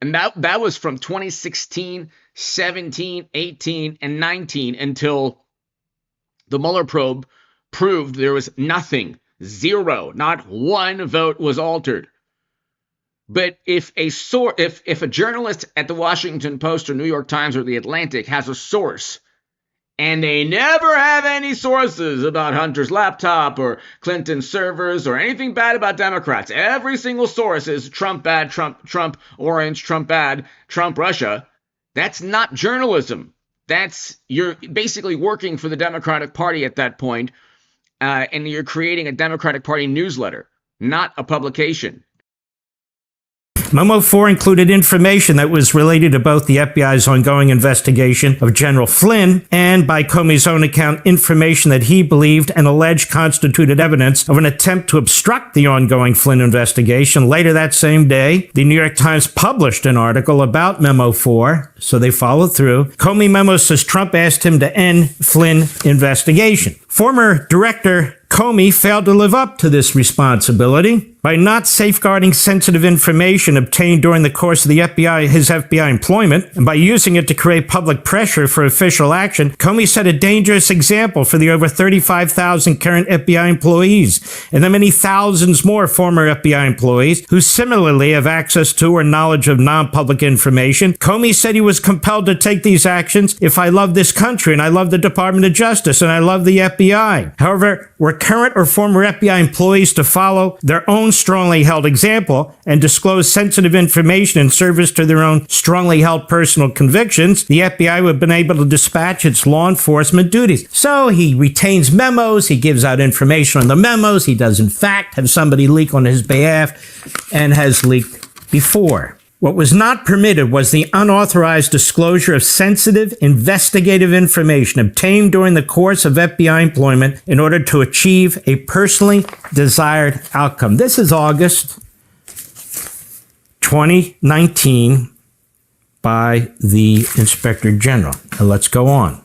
And that was from 2016, 17, 18, and 19 until the Mueller probe proved there was nothing, zero, not one vote was altered. But if a journalist at the Washington Post or New York Times or the Atlantic has a source, and they never have any sources about Hunter's laptop or Clinton's servers or anything bad about Democrats. Every single source is Trump bad, Trump orange, Trump bad, Trump Russia. That's not journalism. You're basically working for the Democratic Party at that point, and you're creating a Democratic Party newsletter, not a publication. Memo 4 included information that was related to both the FBI's ongoing investigation of General Flynn and, by Comey's own account, information that he believed and alleged constituted evidence of an attempt to obstruct the ongoing Flynn investigation. Later that same day, the New York Times published an article about Memo 4, so they followed through. Comey memo says Trump asked him to end Flynn investigation. Former Director Comey failed to live up to this responsibility by not safeguarding sensitive information obtained during the course of his FBI employment, and by using it to create public pressure for official action. Comey set a dangerous example for the over 35,000 current FBI employees and the many thousands more former FBI employees who similarly have access to or knowledge of non-public information. Comey said he was compelled to take these actions if I love this country and I love the Department of Justice and I love the FBI. However, were current or former FBI employees to follow their own strongly held example and disclose sensitive information in service to their own strongly held personal convictions, the FBI would have been able to dispatch its law enforcement duties. So he retains memos, he gives out information on the memos, he does in fact have somebody leak on his behalf and has leaked before. What was not permitted was the unauthorized disclosure of sensitive investigative information obtained during the course of FBI employment in order to achieve a personally desired outcome. This is August 2019 by the Inspector General. Now let's go on.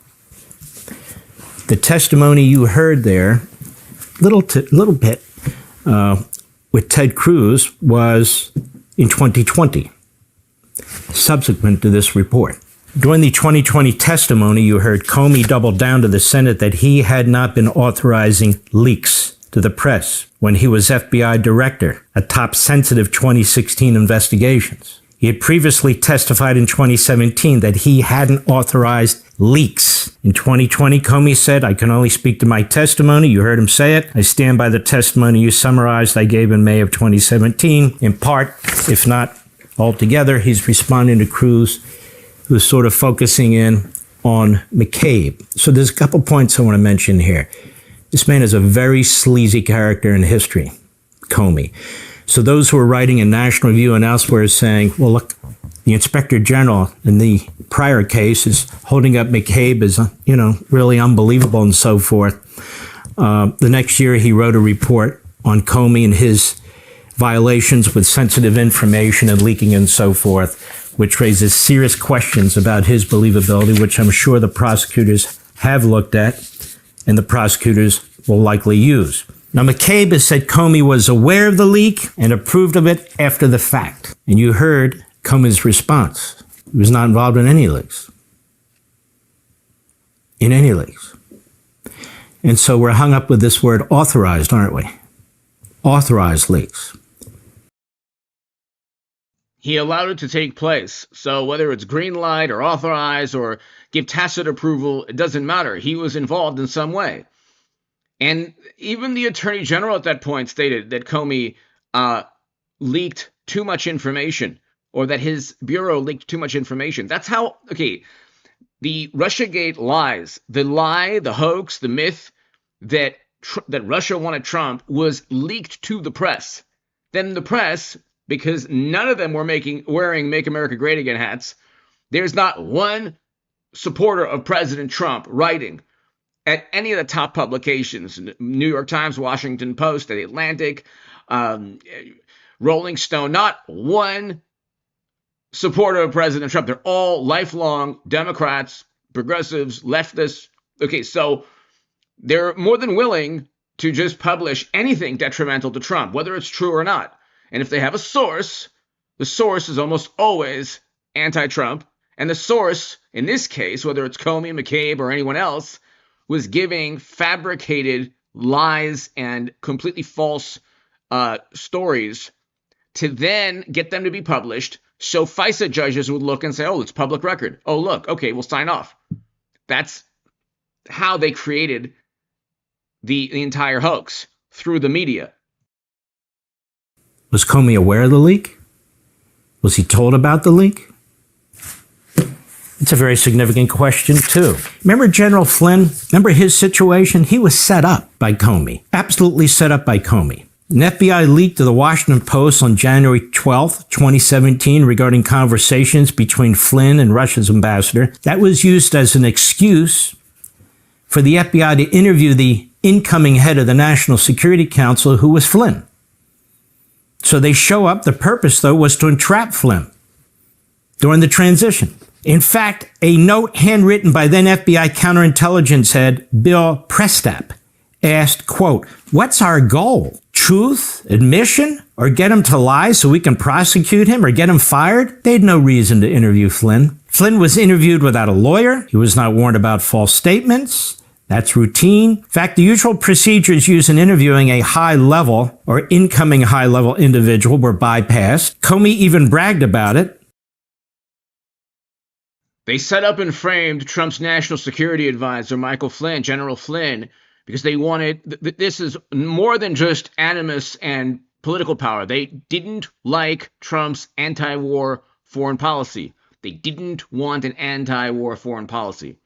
The testimony you heard there, little bit with Ted Cruz, was in 2020. Subsequent to this report. During the 2020 testimony, you heard Comey double down to the Senate that he had not been authorizing leaks to the press when he was FBI director, a top sensitive 2016 investigations. He had previously testified in 2017 that he hadn't authorized leaks. In 2020, Comey said, I can only speak to my testimony. You heard him say it. I stand by the testimony you summarized I gave in May of 2017. In part, if not altogether, he's responding to Cruz, who's sort of focusing in on McCabe. So there's a couple points I want to mention here. This man is a very sleazy character in history, Comey. So those who are writing in National Review and elsewhere is saying, well, look, the Inspector General in the prior case is holding up McCabe as, really unbelievable and so forth. The next year, he wrote a report on Comey and his violations with sensitive information and leaking and so forth, which raises serious questions about his believability, which I'm sure the prosecutors have looked at and the prosecutors will likely use. Now, McCabe has said Comey was aware of the leak and approved of it after the fact. And you heard Comey's response. He was not involved in any leaks. In any leaks. And so we're hung up with this word authorized, aren't we? Authorized leaks. He allowed it to take place. So whether it's green light or authorize or give tacit approval, it doesn't matter. He was involved in some way. And even the Attorney General at that point stated that Comey leaked too much information, or that his bureau leaked too much information. That's how, the Russiagate lies, the lie, the hoax, the myth that Russia wanted Trump was leaked to the press. Then the press, because none of them were wearing Make America Great Again hats, there's not one supporter of President Trump writing at any of the top publications, New York Times, Washington Post, The Atlantic, Rolling Stone, not one supporter of President Trump. They're all lifelong Democrats, progressives, leftists. So they're more than willing to just publish anything detrimental to Trump, whether it's true or not. And if they have a source, the source is almost always anti-Trump. And the source, in this case, whether it's Comey, McCabe, or anyone else, was giving fabricated lies and completely false stories to then get them to be published. So FISA judges would look and say, oh, it's public record. Oh, look, okay, we'll sign off. That's how they created the entire hoax, through the media. Was Comey aware of the leak? Was he told about the leak? It's a very significant question, too. Remember General Flynn? Remember his situation? He was set up by Comey, absolutely set up by Comey. An FBI leak to the Washington Post on January 12, 2017, regarding conversations between Flynn and Russia's ambassador. That was used as an excuse for the FBI to interview the incoming head of the National Security Council, who was Flynn. So they show up. The purpose, though, was to entrap Flynn during the transition. In fact, a note handwritten by then FBI counterintelligence head Bill Prestap asked, quote, "What's our goal? Truth, admission, or get him to lie so we can prosecute him or get him fired?" They had no reason to interview Flynn. Flynn was interviewed without a lawyer. He was not warned about false statements. That's routine. In fact, the usual procedures used in interviewing a high-level or incoming high-level individual were bypassed. Comey even bragged about it. They set up and framed Trump's national security advisor, Michael Flynn, General Flynn, because they wanted, this is more than just animus and political power. They didn't like Trump's anti-war foreign policy. They didn't want an anti-war foreign policy.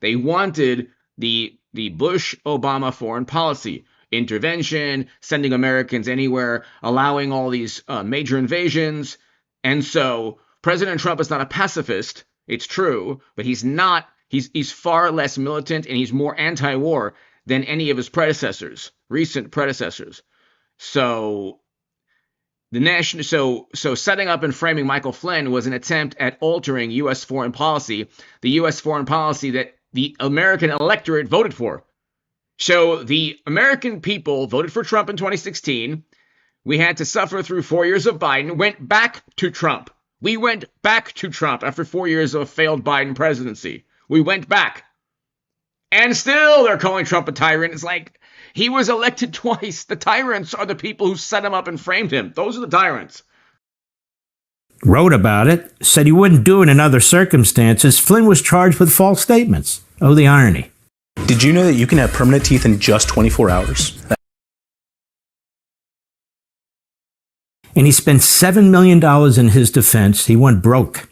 They wanted the Bush-Obama foreign policy, intervention, sending Americans anywhere, allowing all these major invasions. And so President Trump is not a pacifist, it's true, but he's not, he's far less militant and he's more anti-war than any of his predecessors, recent predecessors. So so setting up and framing Michael Flynn was an attempt at altering U.S. foreign policy, the U.S. foreign policy that the American electorate voted for. So the American people voted for Trump in 2016. We had to suffer through 4 years of Biden, went back to Trump. We went back to Trump after 4 years of a failed Biden presidency. We went back. And still they're calling Trump a tyrant. It's like, he was elected twice. The tyrants are the people who set him up and framed him. Those are the tyrants. Wrote about it, said he wouldn't do it in other circumstances. Flynn was charged with false statements. Oh, the irony. Did you know that you can have permanent teeth in just 24 hours? And he spent $7 million in his defense. He went broke.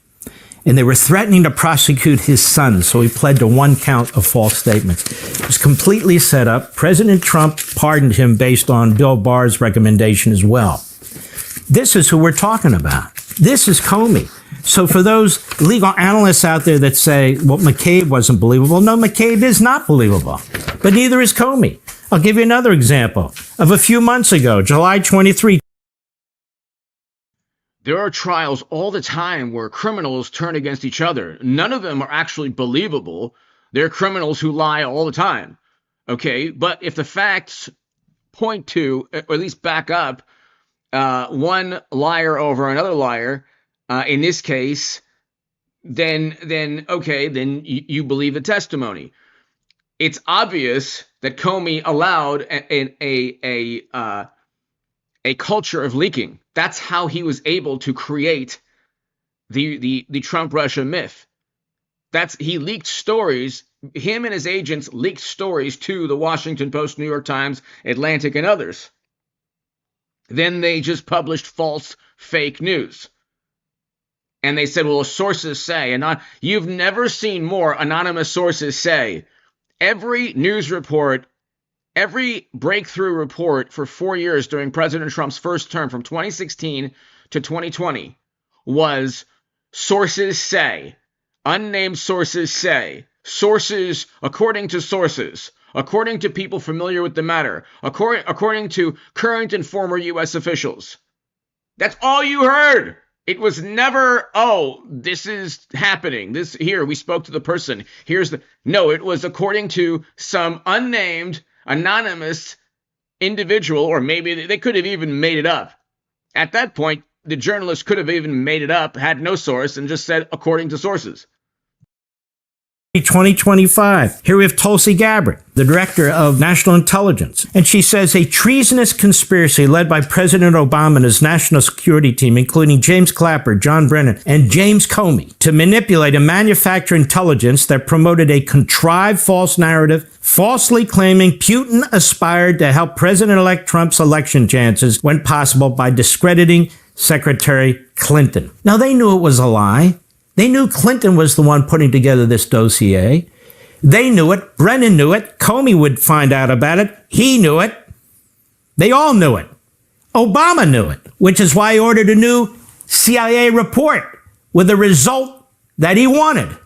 And they were threatening to prosecute his son, so he pled to one count of false statements. It was completely set up. President Trump pardoned him based on Bill Barr's recommendation as well. This is who we're talking about. This is Comey. So for those legal analysts out there that say, well, McCabe wasn't believable, no, McCabe is not believable. But neither is Comey. I'll give you another example of a few months ago, July 23. There are trials all the time where criminals turn against each other. None of them are actually believable. They're criminals who lie all the time. Okay, but if the facts point to, or at least back up, one liar over another liar, in this case, then you believe the testimony. It's obvious that Comey allowed a culture of leaking. That's how he was able to create the Trump-Russia myth. He leaked stories. Him and his agents leaked stories to the Washington Post, New York Times, Atlantic, and others. Then they just published false, fake news. And they said, well, sources say, and you've never seen more anonymous sources say. Every news report, every breakthrough report for 4 years during President Trump's first term from 2016 to 2020 was sources say, unnamed sources say, sources according to sources, according to people familiar with the matter, according to current and former U.S. officials. That's all you heard. It was never, oh, this is happening. This here, we spoke to the person. No, it was according to some unnamed, anonymous individual, or maybe they could have even made it up. At that point, the journalist could have even made it up, had no source, and just said, according to sources. 2025. Here we have Tulsi Gabbard, the director of national intelligence. And she says a treasonous conspiracy led by President Obama and his national security team, including James Clapper, John Brennan, and James Comey, to manipulate and manufacture intelligence that promoted a contrived false narrative, falsely claiming Putin aspired to help President-elect Trump's election chances when possible by discrediting Secretary Clinton. Now, they knew it was a lie. They knew Clinton was the one putting together this dossier. They knew it. Brennan knew it. Comey would find out about it. He knew it. They all knew it. Obama knew it, which is why he ordered a new CIA report with a result that he wanted.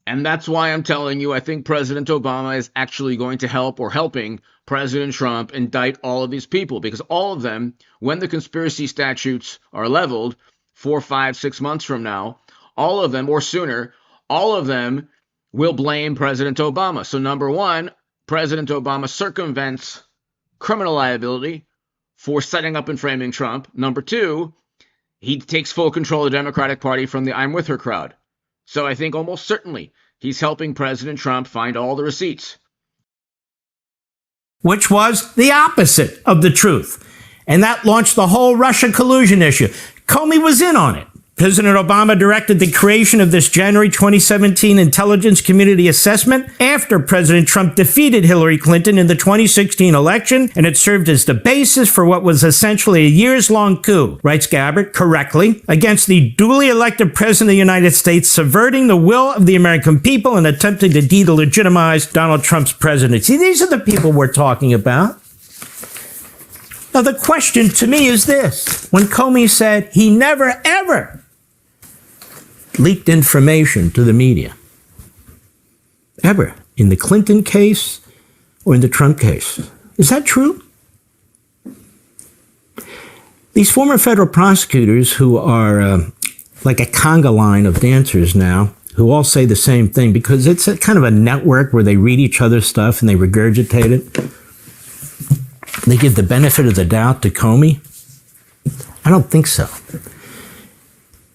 And that's why I'm telling you, I think President Obama is actually going to help or helping President Trump indict all of these people, because all of them, when the conspiracy statutes are leveled 4, 5, 6 months from now, all of them or sooner, all of them will blame President Obama. So number one, President Obama circumvents criminal liability for setting up and framing Trump. Number two, he takes full control of the Democratic Party from the I'm with her crowd. So I think almost certainly he's helping President Trump find all the receipts. Which was the opposite of the truth. And that launched the whole Russia collusion issue. Comey was in on it. President Obama directed the creation of this January 2017 Intelligence Community Assessment after President Trump defeated Hillary Clinton in the 2016 election, and it served as the basis for what was essentially a years-long coup, writes Gabbard correctly, against the duly elected President of the United States, subverting the will of the American people and attempting to delegitimize Donald Trump's presidency. These are the people we're talking about. Now, the question to me is this. When Comey said he never, ever leaked information to the media, ever, in the Clinton case or in the Trump case, is that true? These former federal prosecutors who are like a conga line of dancers now, who all say the same thing because it's a kind of a network where they read each other's stuff and they regurgitate it. They give the benefit of the doubt to Comey? I don't think so.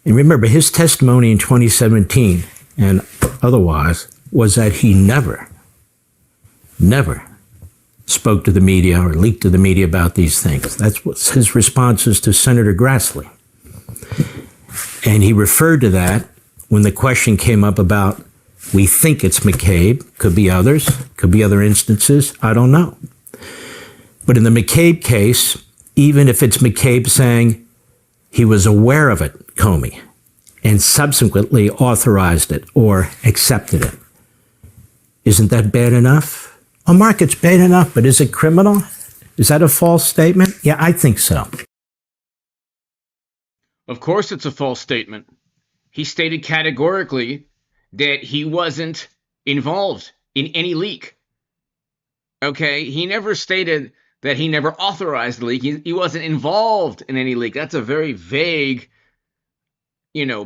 And remember, his testimony in 2017 and otherwise was that he never spoke to the media or leaked to the media about these things. That's what his responses to Senator Grassley. And he referred to that when the question came up about, we think it's McCabe, could be others, could be other instances, I don't know. But in the McCabe case, even if it's McCabe saying he was aware of it, Comey, and subsequently authorized it or accepted it, isn't that bad enough? Oh, Mark, it's bad enough, but is it criminal? Is that a false statement? Yeah, I think so. Of course it's a false statement. He stated categorically that he wasn't involved in any leak. Okay, he never stated that he never authorized the leak. He wasn't involved in any leak. That's a very vague,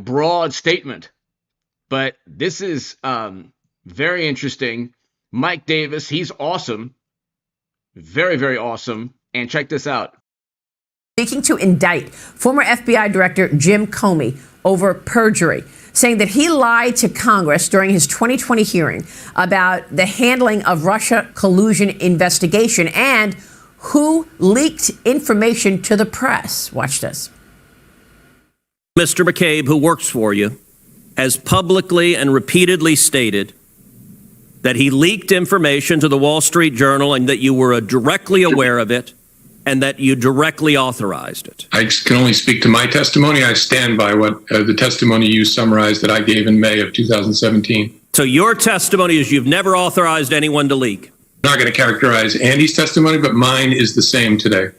broad statement. But this is very interesting. Mike Davis, he's awesome. Very, very awesome. And check this out. Seeking to indict former FBI Director Jim Comey over perjury, saying that he lied to Congress during his 2020 hearing about the handling of Russia collusion investigation and who leaked information to the press. Watch this. Mr. McCabe, who works for you, has publicly and repeatedly stated that he leaked information to the Wall Street Journal and that you were directly aware of it and that you directly authorized it. I can only speak to my testimony. I stand by what the testimony you summarized that I gave in May of 2017. So your testimony is you've never authorized anyone to leak. I'm not going to characterize Andy's testimony, but mine is the same today.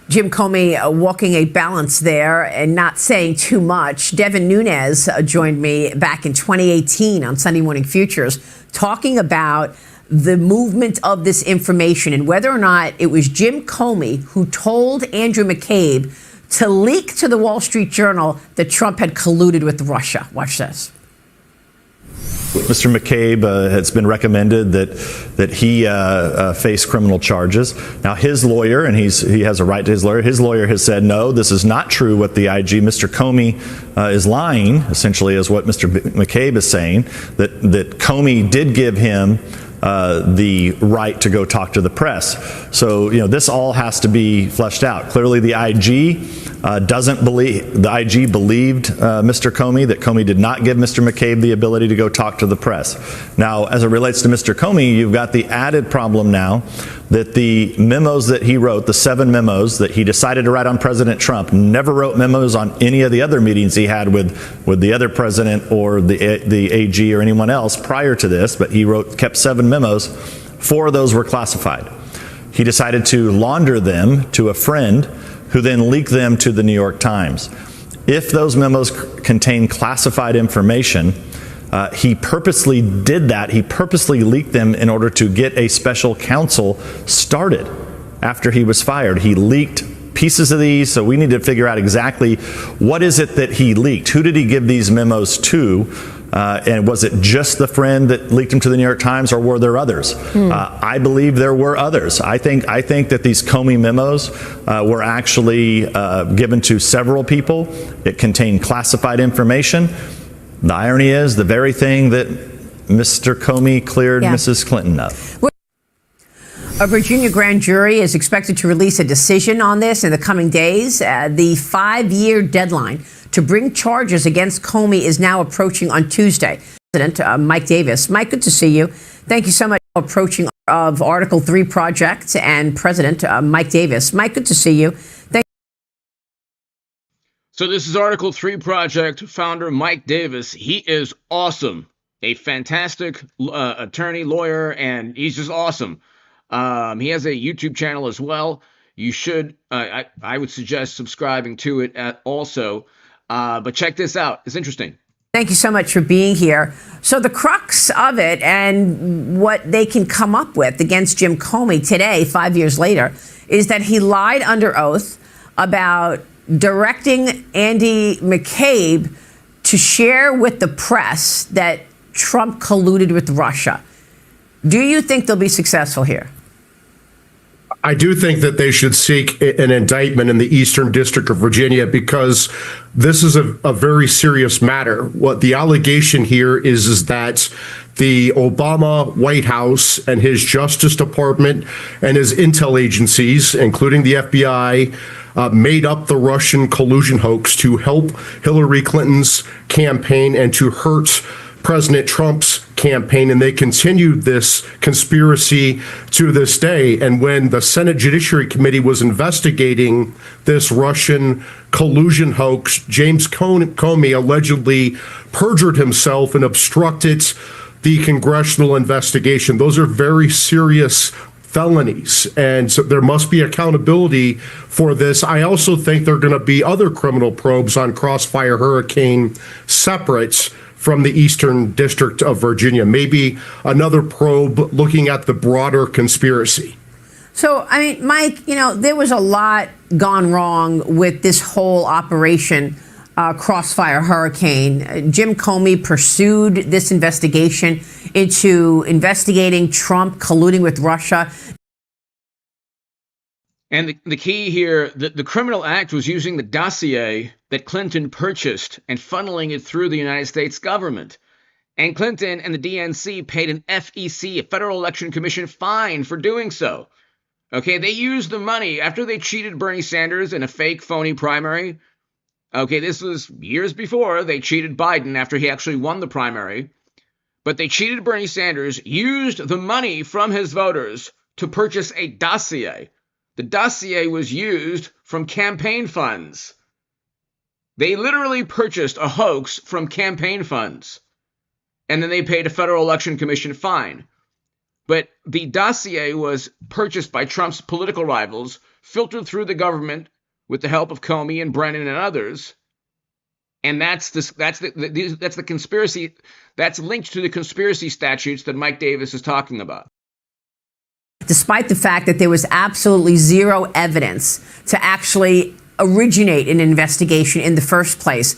Jim Comey walking a balance there and not saying too much. Devin Nunes joined me back in 2018 on Sunday Morning Futures talking about the movement of this information and whether or not it was Jim Comey who told Andrew McCabe to leak to the Wall Street Journal that Trump had colluded with Russia. Watch this. Mr. McCabe has been recommended that he face criminal charges. Now, his lawyer, and he has a right to his lawyer has said, no, this is not true what the IG, Mr. Comey, is lying, essentially, is what Mr. McCabe is saying, that Comey did give him the right to go talk to the press. So, this all has to be fleshed out. Clearly, the IG doesn't believe, the IG believed Mr. Comey, that Comey did not give Mr. McCabe the ability to go talk to the press. Now, as it relates to Mr. Comey, you've got the added problem now that the memos that he wrote, the 7 memos that he decided to write on President Trump, never wrote memos on any of the other meetings he had with the other president or the AG or anyone else prior to this, but he kept 7 memos 4 of those were classified. He decided to launder them to a friend who then leaked them to the New York Times. If those memos contain classified information, he purposely did that. He purposely leaked them in order to get a special counsel started after he was fired. He leaked pieces of these, so we need to figure out exactly what is it that he leaked. Who did he give these memos to? And was it just the friend that leaked them to the New York Times, or were there others? I believe there were others. I think that these Comey memos were actually given to several people. It contained classified information. The irony is the very thing that Mr. Comey cleared Mrs. Clinton of. A Virginia grand jury is expected to release a decision on this in the coming days. The 5-year deadline to bring charges against Comey is now approaching on Tuesday. President Mike Davis. Mike, good to see you. Thank you so much for approaching of Article 3 Project and President Mike Davis. Mike, good to see you. So this is Article 3 Project founder Mike Davis. He is awesome. A fantastic attorney, lawyer, and he's just awesome. He has a YouTube channel as well. You should, I would suggest subscribing to it also. But check this out. It's interesting. Thank you so much for being here. So the crux of it and what they can come up with against Jim Comey today, 5 years later, is that he lied under oath about directing Andy McCabe to share with the press that Trump colluded with Russia. Do you think they'll be successful here? I do think that they should seek an indictment in the Eastern District of Virginia because this is a very serious matter. What the allegation here is that the Obama White House and his Justice Department and his intel agencies, including the FBI, made up the Russian collusion hoax to help Hillary Clinton's campaign and to hurt President Trump's campaign, and they continued this conspiracy to this day. And when the Senate Judiciary Committee was investigating this Russian collusion hoax, James Comey allegedly perjured himself and obstructed the congressional investigation. Those are very serious felonies, and so there must be accountability for this. I also think there are going to be other criminal probes on Crossfire Hurricane separate from the Eastern District of Virginia, maybe another probe looking at the broader conspiracy. So, I mean, Mike, you know, there was a lot gone wrong with this whole operation, Crossfire Hurricane. Jim Comey pursued this investigation into investigating Trump colluding with Russia. And the key here, the criminal act was using the dossier that Clinton purchased and funneling it through the United States government. And Clinton and the DNC paid an FEC, a Federal Election Commission, fine for doing so. Okay, they used the money after they cheated Bernie Sanders in a fake, phony primary. Okay, this was years before they cheated Biden after he actually won the primary. But they cheated Bernie Sanders, used the money from his voters to purchase a dossier. The dossier was used from campaign funds. They literally purchased a hoax from campaign funds. And then they paid a Federal Election Commission fine. But the dossier was purchased by Trump's political rivals, filtered through the government with the help of Comey and Brennan and others. And that's the conspiracy. That's linked to the conspiracy statutes that Mike Davis is talking about. Despite the fact that there was absolutely zero evidence to actually originate an investigation in the first place,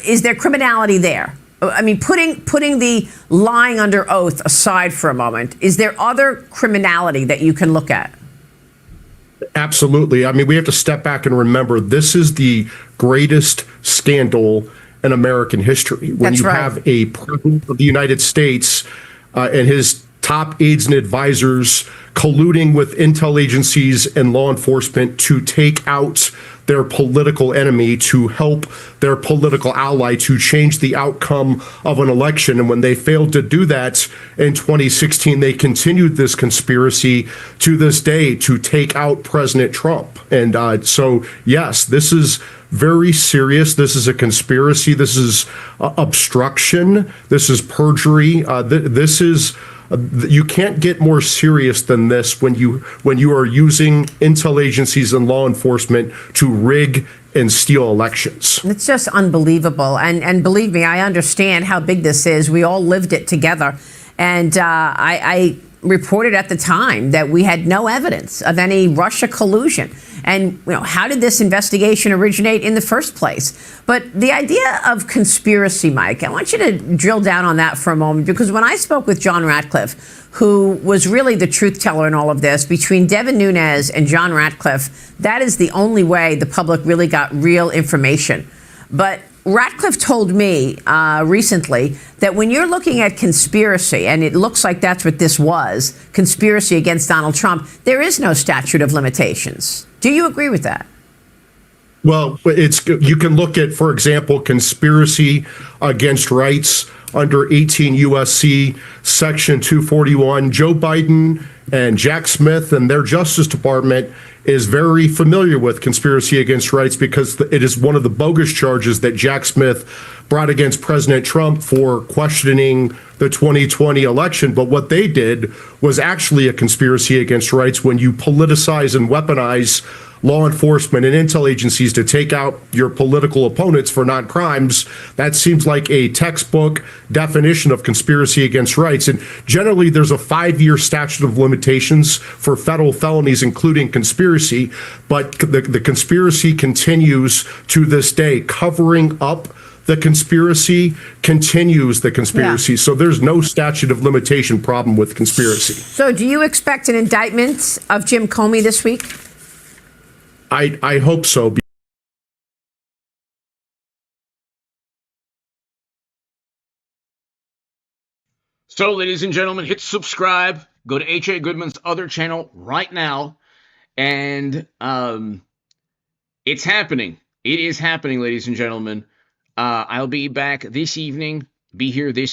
is there criminality there? I mean, putting the lying under oath aside for a moment, is there other criminality that you can look at? Absolutely. I mean, we have to step back and remember this is the greatest scandal in American history. When you have a president of the United States and his top aides and advisors colluding with intel agencies and law enforcement to take out their political enemy, to help their political ally to change the outcome of an election. And when they failed to do that in 2016, they continued this conspiracy to this day to take out President Trump. And so, yes, this is very serious. This is a conspiracy. This is obstruction. This is perjury. This is you can't get more serious than this when you are using intel agencies and law enforcement to rig and steal elections. It's just unbelievable. And believe me, I understand how big this is. We all lived it together. And I reported at the time that we had no evidence of any Russia collusion. And how did this investigation originate in the first place? But the idea of conspiracy, Mike, I want you to drill down on that for a moment, because when I spoke with John Ratcliffe, who was really the truth teller in all of this, between Devin Nunes and John Ratcliffe, that is the only way the public really got real information. But Ratcliffe told me recently that when you're looking at conspiracy, and it looks like that's what this was, conspiracy against Donald Trump, there is no statute of limitations. Do you agree with that? Well, you can look at, for example, conspiracy against rights under 18 U.S.C. Section 241. Joe Biden and Jack Smith and their Justice Department is very familiar with conspiracy against rights, because it is one of the bogus charges that Jack Smith brought against President Trump for questioning the 2020 election. But what they did was actually a conspiracy against rights when you politicize and weaponize law enforcement and intel agencies to take out your political opponents for non-crimes. That seems like a textbook definition of conspiracy against rights. And generally, there's a 5-year statute of limitations for federal felonies, including conspiracy. But the conspiracy continues to this day. Covering up the conspiracy continues the conspiracy. So there's no statute of limitation problem with conspiracy. So do you expect an indictment of Jim Comey this week? I hope so. So, ladies and gentlemen, hit subscribe. Go to H.A. Goodman's other channel right now. And it's happening. It is happening, ladies and gentlemen. I'll be back this evening. Be here this